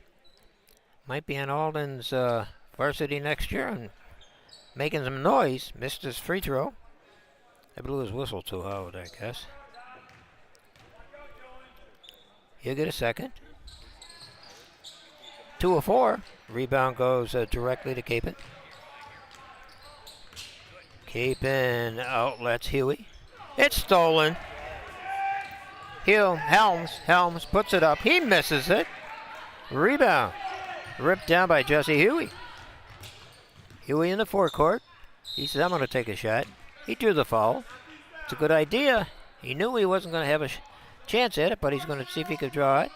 Might be on Alden's varsity next year and making some noise. Missed his free throw. I blew his whistle too hard, I guess. He'll get a second. 2 of 4. Rebound goes directly to Capon. Capon outlets Huey. It's stolen. Helms puts it up. He misses it. Rebound. Ripped down by Jesse Huey. Huey in the forecourt. He says, I'm going to take a shot. He drew the foul. It's a good idea. He knew he wasn't going to have a chance at it, but he's going to see if he could draw it.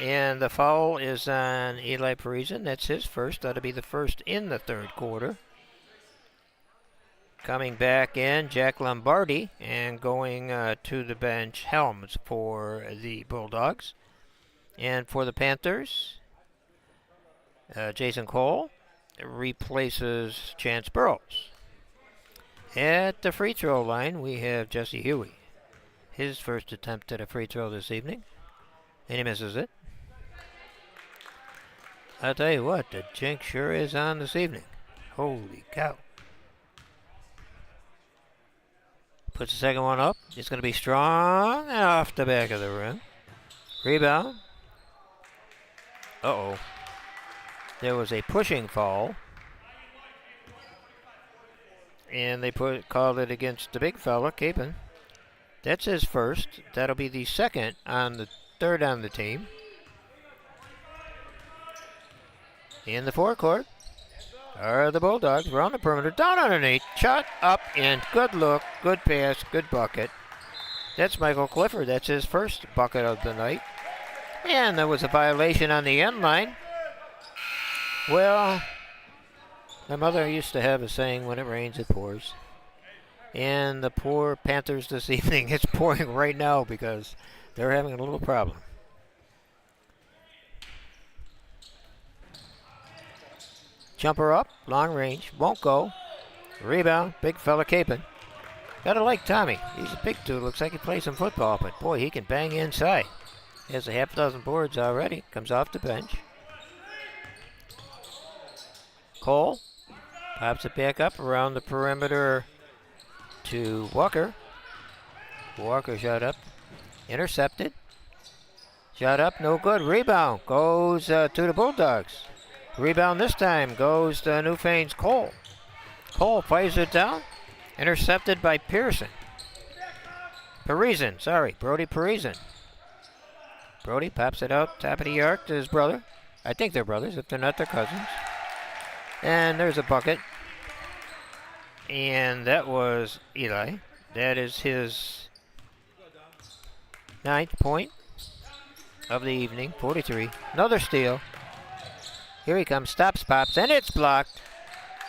And the foul is on Eli Parisian. That's his first. That'll be the first in the third quarter. Coming back in, Jack Lombardi, and going to the bench, Helms for the Bulldogs. And for the Panthers, Jason Cole replaces Chance Burrows. At the free throw line, we have Jesse Huey. His first attempt at a free throw this evening, and he misses it. I'll tell you what, the jinx sure is on this evening. Holy cow. Puts the second one up. It's going to be strong off the back of the rim. Rebound. Uh-oh. There was a pushing foul. And they called it against the big fella, Capon. That's his first. That'll be the second on the third on the team. In the forecourt are the Bulldogs. We're on the perimeter. Down underneath. Shot up in. Good look. Good pass. Good bucket. That's Michael Clifford. That's his first bucket of the night. And there was a violation on the end line. Well, my mother used to have a saying, when it rains, it pours. And the poor Panthers this evening, it's pouring right now because they're having a little problem. Jumper up, long range, won't go. Rebound, big fella Capon. Gotta like Tommy. He's a big dude, looks like he plays some football, but boy, he can bang inside. He has a half dozen boards already, comes off the bench. Cole pops it back up around the perimeter to Walker. Walker shot up, intercepted. Shot up, no good. Rebound goes to the Bulldogs. Rebound this time goes to Newfane's Cole. Cole fires it down. Intercepted by Pearson. Brody Parisian. Brody pops it out, top of the arc to his brother. I think they're brothers, if they're not, they're cousins. And there's a bucket. And that was Eli. That is his 9th point of the evening, 43. Another steal. Here he comes, stops, pops, and it's blocked.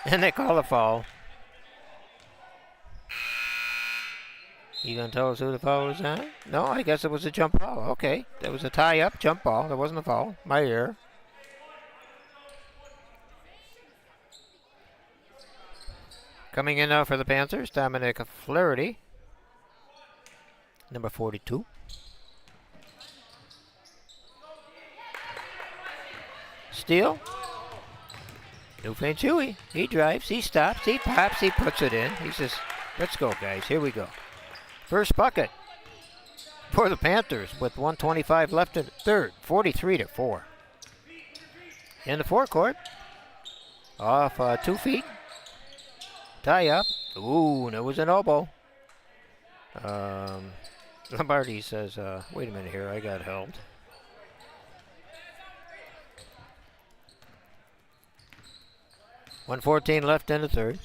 And they call a foul. You gonna tell us who the foul was on? No, I guess it was a jump ball. Okay, that was a tie-up jump ball. That wasn't a foul. My error. Coming in now for the Panthers, Dominic Flaherty, number 42. Steal. Newfane Chewy. He drives, he stops, he pops, he puts it in. He says, let's go, guys. Here we go. First bucket for the Panthers with 1:25 left in the third. 43-4. In the forecourt. Off 2 feet. Tie up. Ooh, there was an elbow. Lombardi says, wait a minute here, I got held. .114 left in the third.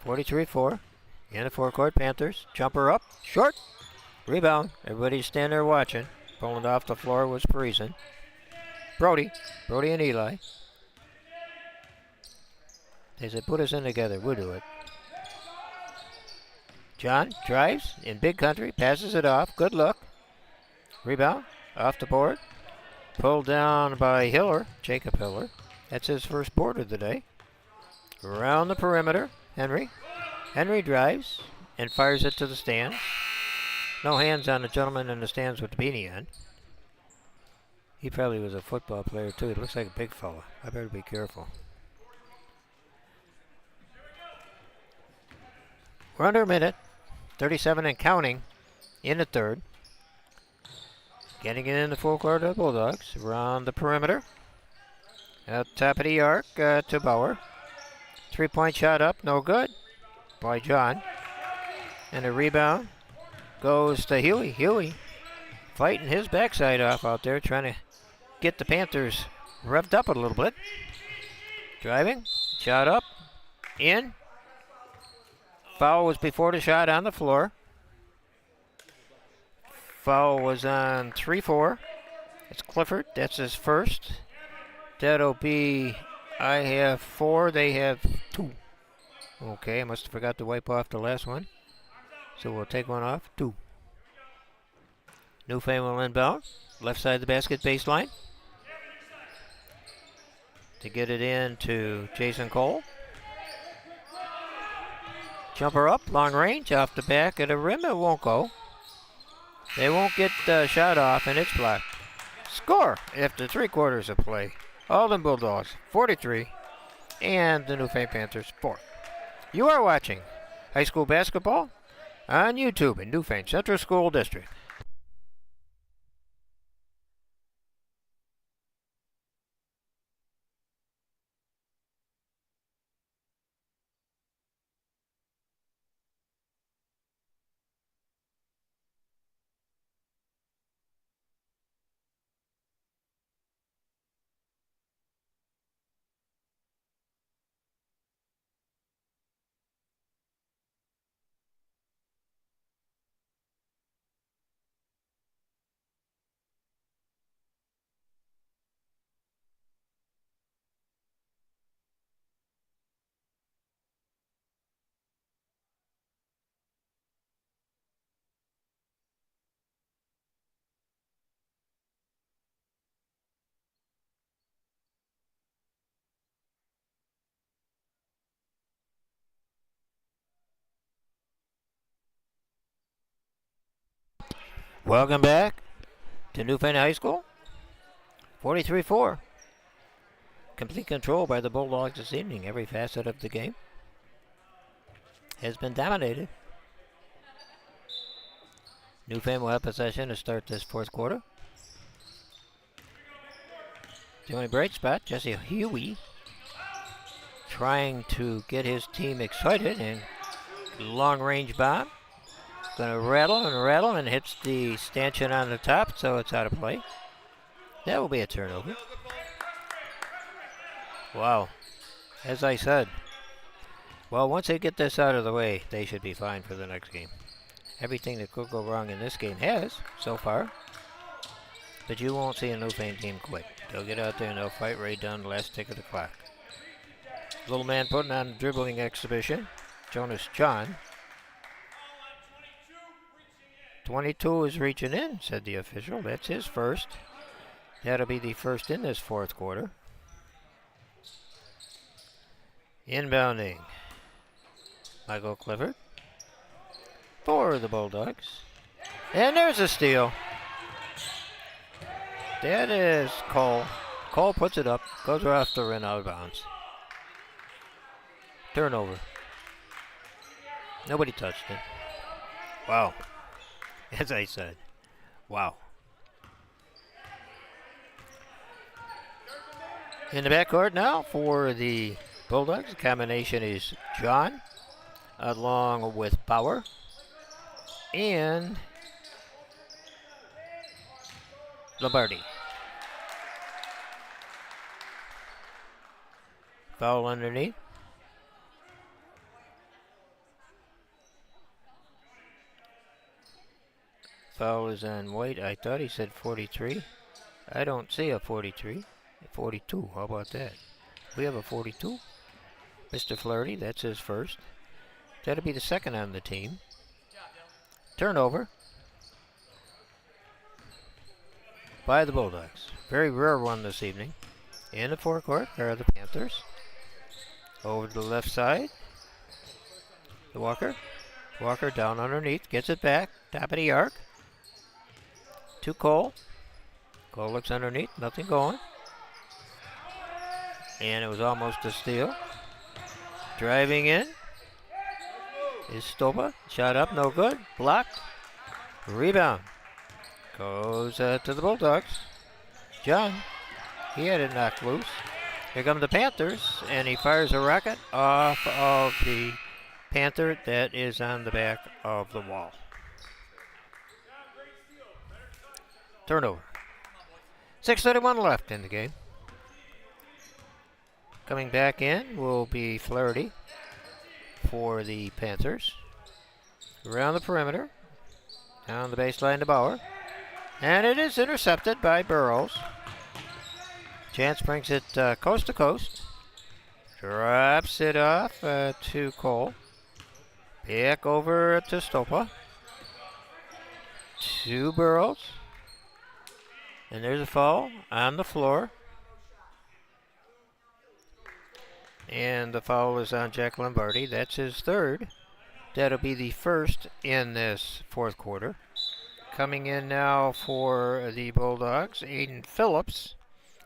43-4. In the forecourt, Panthers. Jumper up. Short. Rebound. Everybody's standing there watching. Pulling it off the floor was Parisian. Brody and Eli. They said, put us in together. We'll do it. John drives in big country. Passes it off. Good look. Rebound. Off the board. Pulled down by Hiller. Jacob Hiller. That's his first board of the day. Around the perimeter. Henry drives and fires it to the stands. No hands on the gentleman in the stands with the beanie on. He probably was a football player too. He looks like a big fella. I better be careful. We're under a minute. 37 and counting in the third. Getting it in the full court of the Bulldogs. Around the perimeter. At top of the arc to Bauer. 3-point shot up. No good. By John. And a rebound goes to Huey. Huey fighting his backside off out there, trying to get the Panthers revved up a little bit. Driving. Shot up. In. Foul was before the shot on the floor. Foul was on 3-4. It's Clifford. That's his first. That'll be, I have 4. They have 2. Okay, I must have forgot to wipe off the last one. So we'll take one off. 2. Newfane will inbound. Left side of the basket baseline. To get it in to Jason Cole. Jumper up, long range, off the back of the rim. It won't go. They won't get the shot off, and it's blocked. Score after 3 quarters of play. Alden Bulldogs 43 and the Newfane Panthers 4. You are watching high school basketball on YouTube in Newfane Central School District. Welcome back to Newfane High School. 43-4. Complete control by the Bulldogs this evening. Every facet of the game has been dominated. Newfane will have possession to start this 4th quarter. The only bright spot, Jesse Huey, trying to get his team excited, and long-range bomb. Going to rattle and hits the stanchion on the top, so it's out of play. That will be a turnover. Wow. As I said, well, once they get this out of the way, they should be fine for the next game. Everything that could go wrong in this game has, so far. But you won't see a Newfane team quit. They'll get out there and they'll fight right down the last tick of the clock. Little man putting on a dribbling exhibition. Jonas John. 22 is reaching in, said the official. That's his first. That'll be the first in this 4th quarter. Inbounding. Michael Clifford for the Bulldogs. And there's a steal. That is Cole. Cole puts it up, goes right off the rim, out of bounds. Turnover. Nobody touched it. Wow. As I said, wow. In the backcourt now for the Bulldogs, the combination is John, along with Bauer, and Lombardi. Foul underneath. Foul is on White. I thought he said 43. I don't see a 43. 42. How about that? We have a 42. Mr. Flaherty, that's his first. That'll be the second on the team. Turnover by the Bulldogs. Very rare one this evening. In the forecourt are the Panthers. Over to the left side. The Walker. Walker down underneath. Gets it back. Top of the arc. To Cole. Cole looks underneath. Nothing going. And it was almost a steal. Driving in is Stopa. Shot up. No good. Blocked. Rebound. Goes to the Bulldogs. John. He had it knocked loose. Here come the Panthers, and he fires a rocket off of the Panther that is on the back of the wall. Turnover. 6:31 left in the game. Coming back in will be Flaherty for the Panthers. Around the perimeter. Down the baseline to Bauer. And it is intercepted by Burrows. Chance brings it coast to coast. Drops it off to Cole. Back over to Stopa. To Burrows. And there's a foul on the floor. And the foul is on Jack Lombardi. That's his third. That'll be the first in this fourth quarter. Coming in now for the Bulldogs, Aiden Phillips.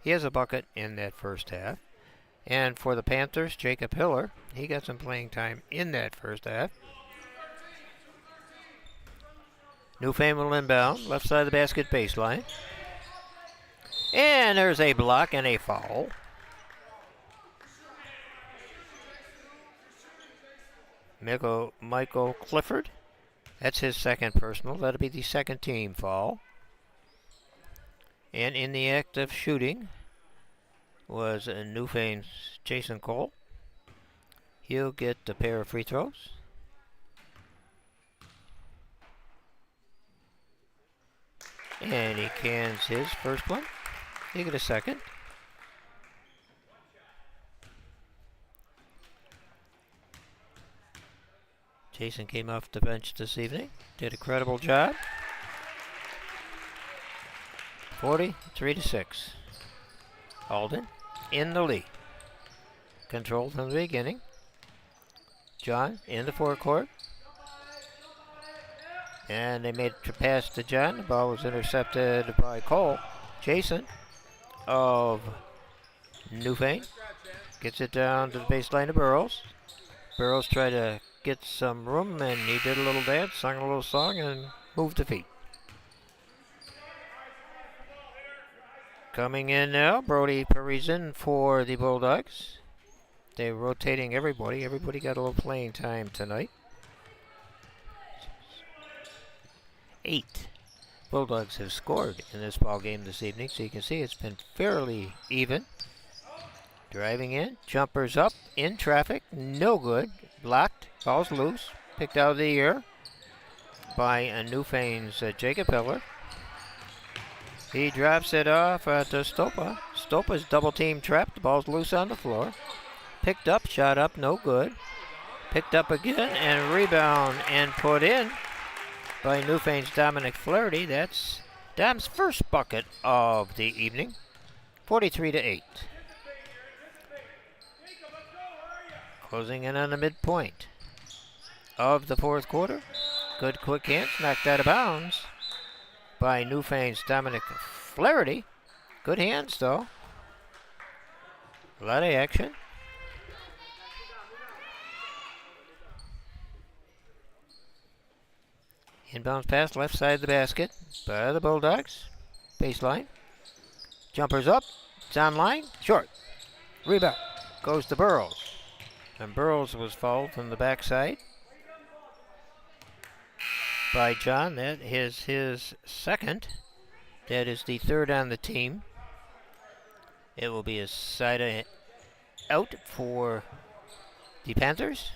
He has a bucket in that first half. And for the Panthers, Jacob Hiller. He got some playing time in that first half. Newfane will inbound, left side of the basket baseline. And there's a block and a foul. Michael Clifford. That's his second personal. That'll be the second team foul. And in the act of shooting was Newfane's Jason Cole. He'll get a pair of free throws. And he cans his first one. He'll get a second. Jason came off the bench this evening. Did a credible job. 43-6. Alden in the lead. Controlled from the beginning. John in the forecourt. And they made a pass to John. The ball was intercepted by Cole. Jason of Newfane gets it down to the baseline of Burrows. Burrows tried to get some room, and he did a little dance, sung a little song, and moved the feet. Coming in now, Brody Parisian for the Bulldogs. They're rotating everybody. Everybody got a little playing time tonight. 8 Bulldogs have scored in this ball game this evening, so you can see it's been fairly even. Driving in, jumpers up, in traffic, no good. Blocked, falls loose, picked out of the air by Newfane's Jacob Hiller. He drops it off to Stopa. Stopa's double team trapped, the ball's loose on the floor. Picked up, shot up, no good. Picked up again, and rebound and put in by Newfane's Dominic Flaherty. That's Dom's first bucket of the evening. 43-8. Closing in on the midpoint of the fourth quarter. Good quick hands, knocked out of bounds by Newfane's Dominic Flaherty. Good hands, though. A lot of action. Inbounds pass left side of the basket by the Bulldogs. Baseline. Jumpers up. It's on line. Short. Rebound. Goes to Burrows. And Burrows was fouled from the backside by John. That is his second. That is the third on the team. It will be a side out for the Panthers.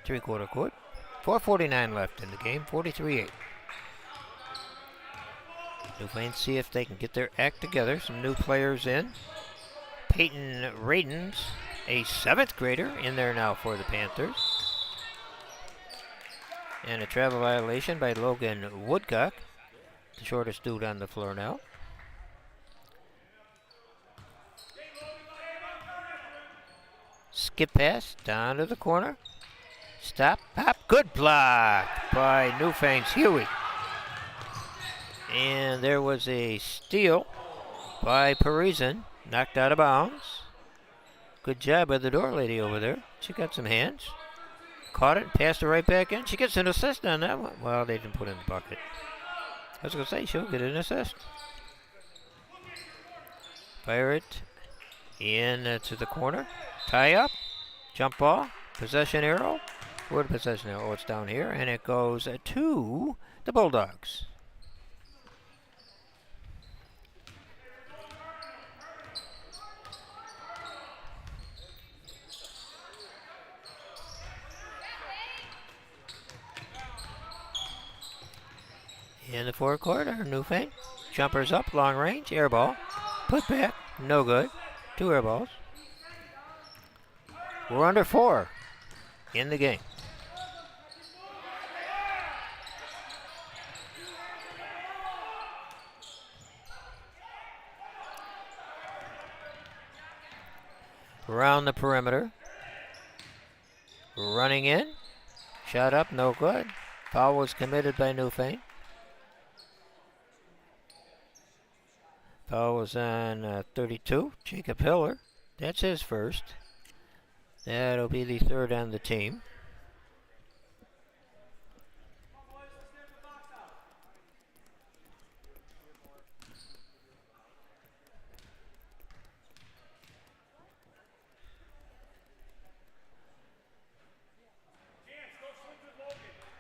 Three-quarter court. 4:49 left in the game. 43-8. Newfane see if they can get their act together. Some new players in. Peyton Radens, a 7th grader, in there now for the Panthers. And a travel violation by Logan Woodcock, the shortest dude on the floor now. Skip pass down to the corner. Stop, pop, good block by Newfane's Huey. And there was a steal by Parisian, knocked out of bounds. Good job by the door lady over there. She got some hands. Caught it, passed it right back in. She gets an assist on that one. Well, they didn't put it in the bucket. I was going to say, she'll get an assist. Fire it in to the corner. Tie up. Jump ball. Possession arrow. Where the possession arrow? Oh, it's down here. And it goes to the Bulldogs. In the forecourt, our Newfane. Jumpers up, long range, air ball. Put back, no good. 2 air balls. We're under 4 in the game. Around the perimeter. Running in. Shot up, no good. Foul was committed by Newfane. Foul was on 32, Jacob Hiller. That's his first. That'll be the 3rd on the team.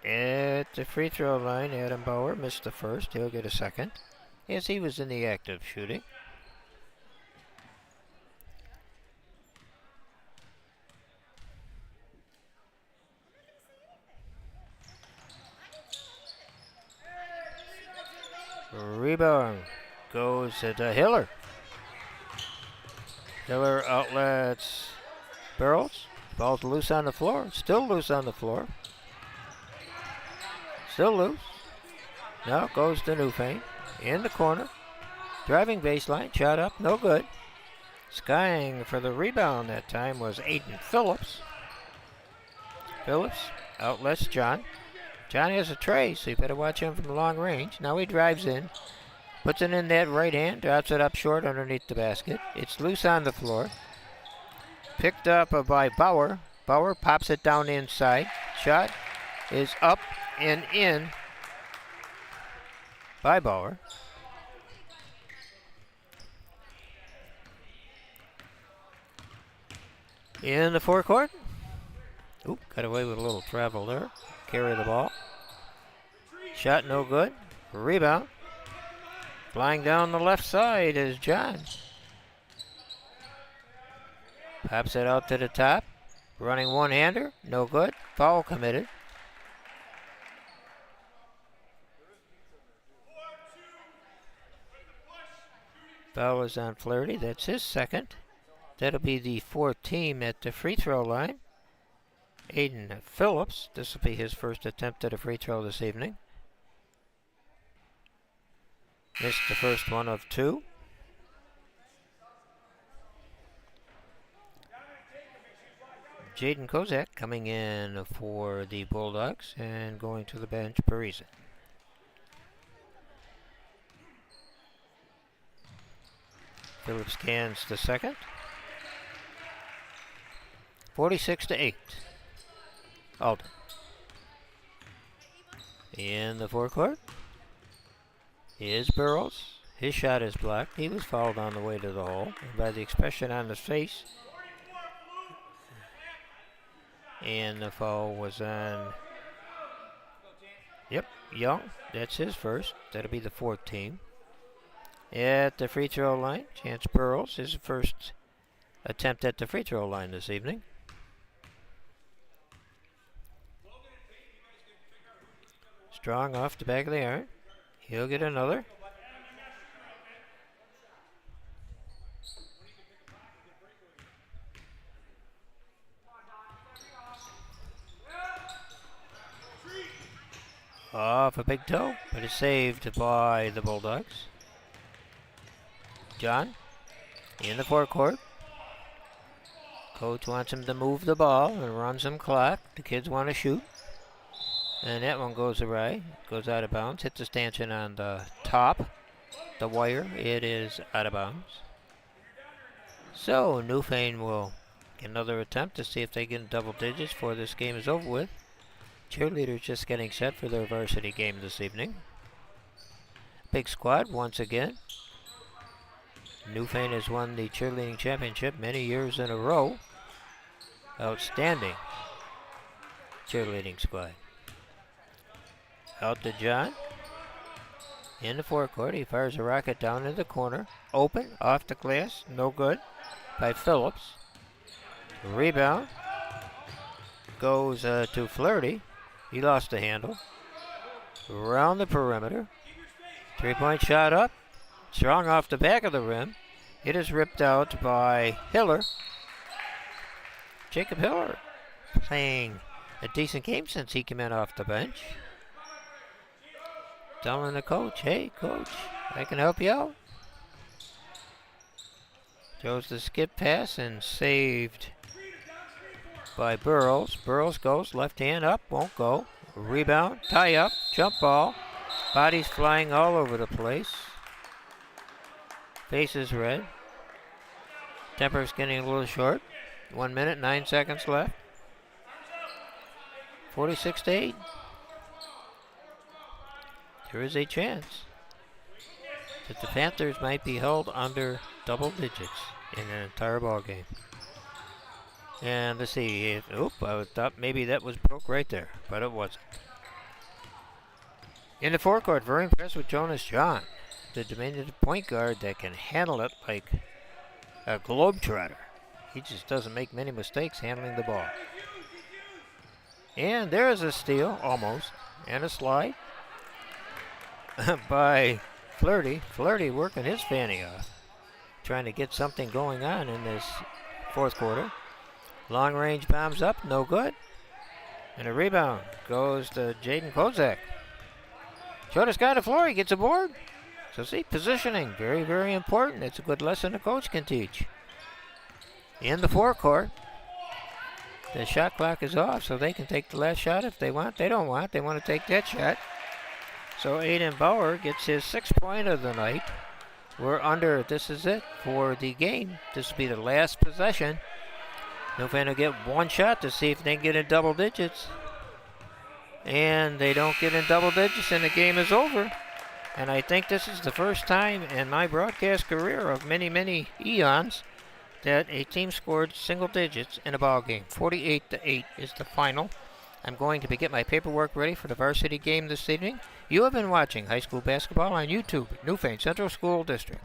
At the free throw line, Adam Bauer missed the first. He'll get a second, as he was in the act of shooting. Rebound goes to Hiller. Hiller outlets Barrels. Ball's loose on the floor. Still loose on the floor. Still loose. Now it goes to Newfane. In the corner. Driving baseline. Shot up. No good. Skying for the rebound that time was Aiden Phillips. Phillips outlets John. John has a tray, so you better watch him from long range. Now he drives in. Puts it in that right hand. Drops it up short underneath the basket. It's loose on the floor. Picked up by Bauer. Bauer pops it down inside. Shot is up and in by Bauer. In the forecourt. Oop, got away with a little travel there. Carry the ball. Shot no good. Rebound. Flying down the left side is John. Pops it out to the top. Running one-hander. No good. Foul committed. Foul is on Flaherty. That's his second. That'll be the 4th team at the free throw line. Aiden Phillips. This will be his first attempt at a free throw this evening. Missed the first one of 2. Jaden Kozak coming in for the Bulldogs and going to the bench, Parisa. Phillips cans the second. 46-8. Alden. In the forecourt is Burrows. His shot is blocked. He was fouled on the way to the hole. And by the expression on his face. And the foul was on, Young. That's his first. That'll be the 4th team. At the free throw line, Chance Burrows, his first attempt at the free throw line this evening. Strong off the back of the iron. He'll get another. Off a big toe, but it's saved by the Bulldogs. John in the forecourt. Coach wants him to move the ball and run some clock. The kids want to shoot. And that one goes awry. Goes out of bounds. Hits the stanchion on the top. The wire. It is out of bounds. So Newfane will get another attempt to see if they get in double digits before this game is over with. Cheerleaders just getting set for their varsity game this evening. Big squad once again. Newfane has won the cheerleading championship many years in a row. Outstanding cheerleading squad. Out to John. In the forecourt, he fires a rocket down in the corner. Open, off the glass, no good. By Phillips. Rebound. Goes to Flaherty. He lost the handle. Around the perimeter. Three-point shot up. Strong off the back of the rim. It is ripped out by Hiller. Jacob Hiller playing a decent game since he came in off the bench. Telling the coach, hey, coach, I can help you out. Throws the skip pass and saved by Burrows. Burrows goes, left hand up, won't go. Rebound, tie up, jump ball. Bodies flying all over the place. Face is red. Temper's getting a little short. 1 minute, 9 seconds left. 46-8. There is a chance that the Panthers might be held under double digits in an entire ball game. And let's see. I thought maybe that was broke right there, but it wasn't. In the forecourt, very impressed with Jonas John, the diminutive point guard that can handle it like a globetrotter. He just doesn't make many mistakes handling the ball. And there is a steal, almost, and a slide by Flirty. Flirty working his fanny off, trying to get something going on in this fourth quarter. Long range bombs up, no good. And a rebound goes to Jaden Kozak. Shortest guy on the floor, he gets a board. So see, positioning, very, very important. It's a good lesson a coach can teach. In the forecourt, the shot clock is off, so they can take the last shot if they want. They don't want, they want to take that shot. So Aiden Bauer gets his 6th point of the night. We're under, this is it for the game. This will be the last possession. Newfane will get one shot to see if they can get in double digits. And they don't get in double digits and the game is over. And I think this is the first time in my broadcast career of many, many eons that a team scored single digits in a ball game. 48-8 is the final. I'm going to get my paperwork ready for the varsity game this evening. You have been watching high school basketball on YouTube, Newfane Central School District.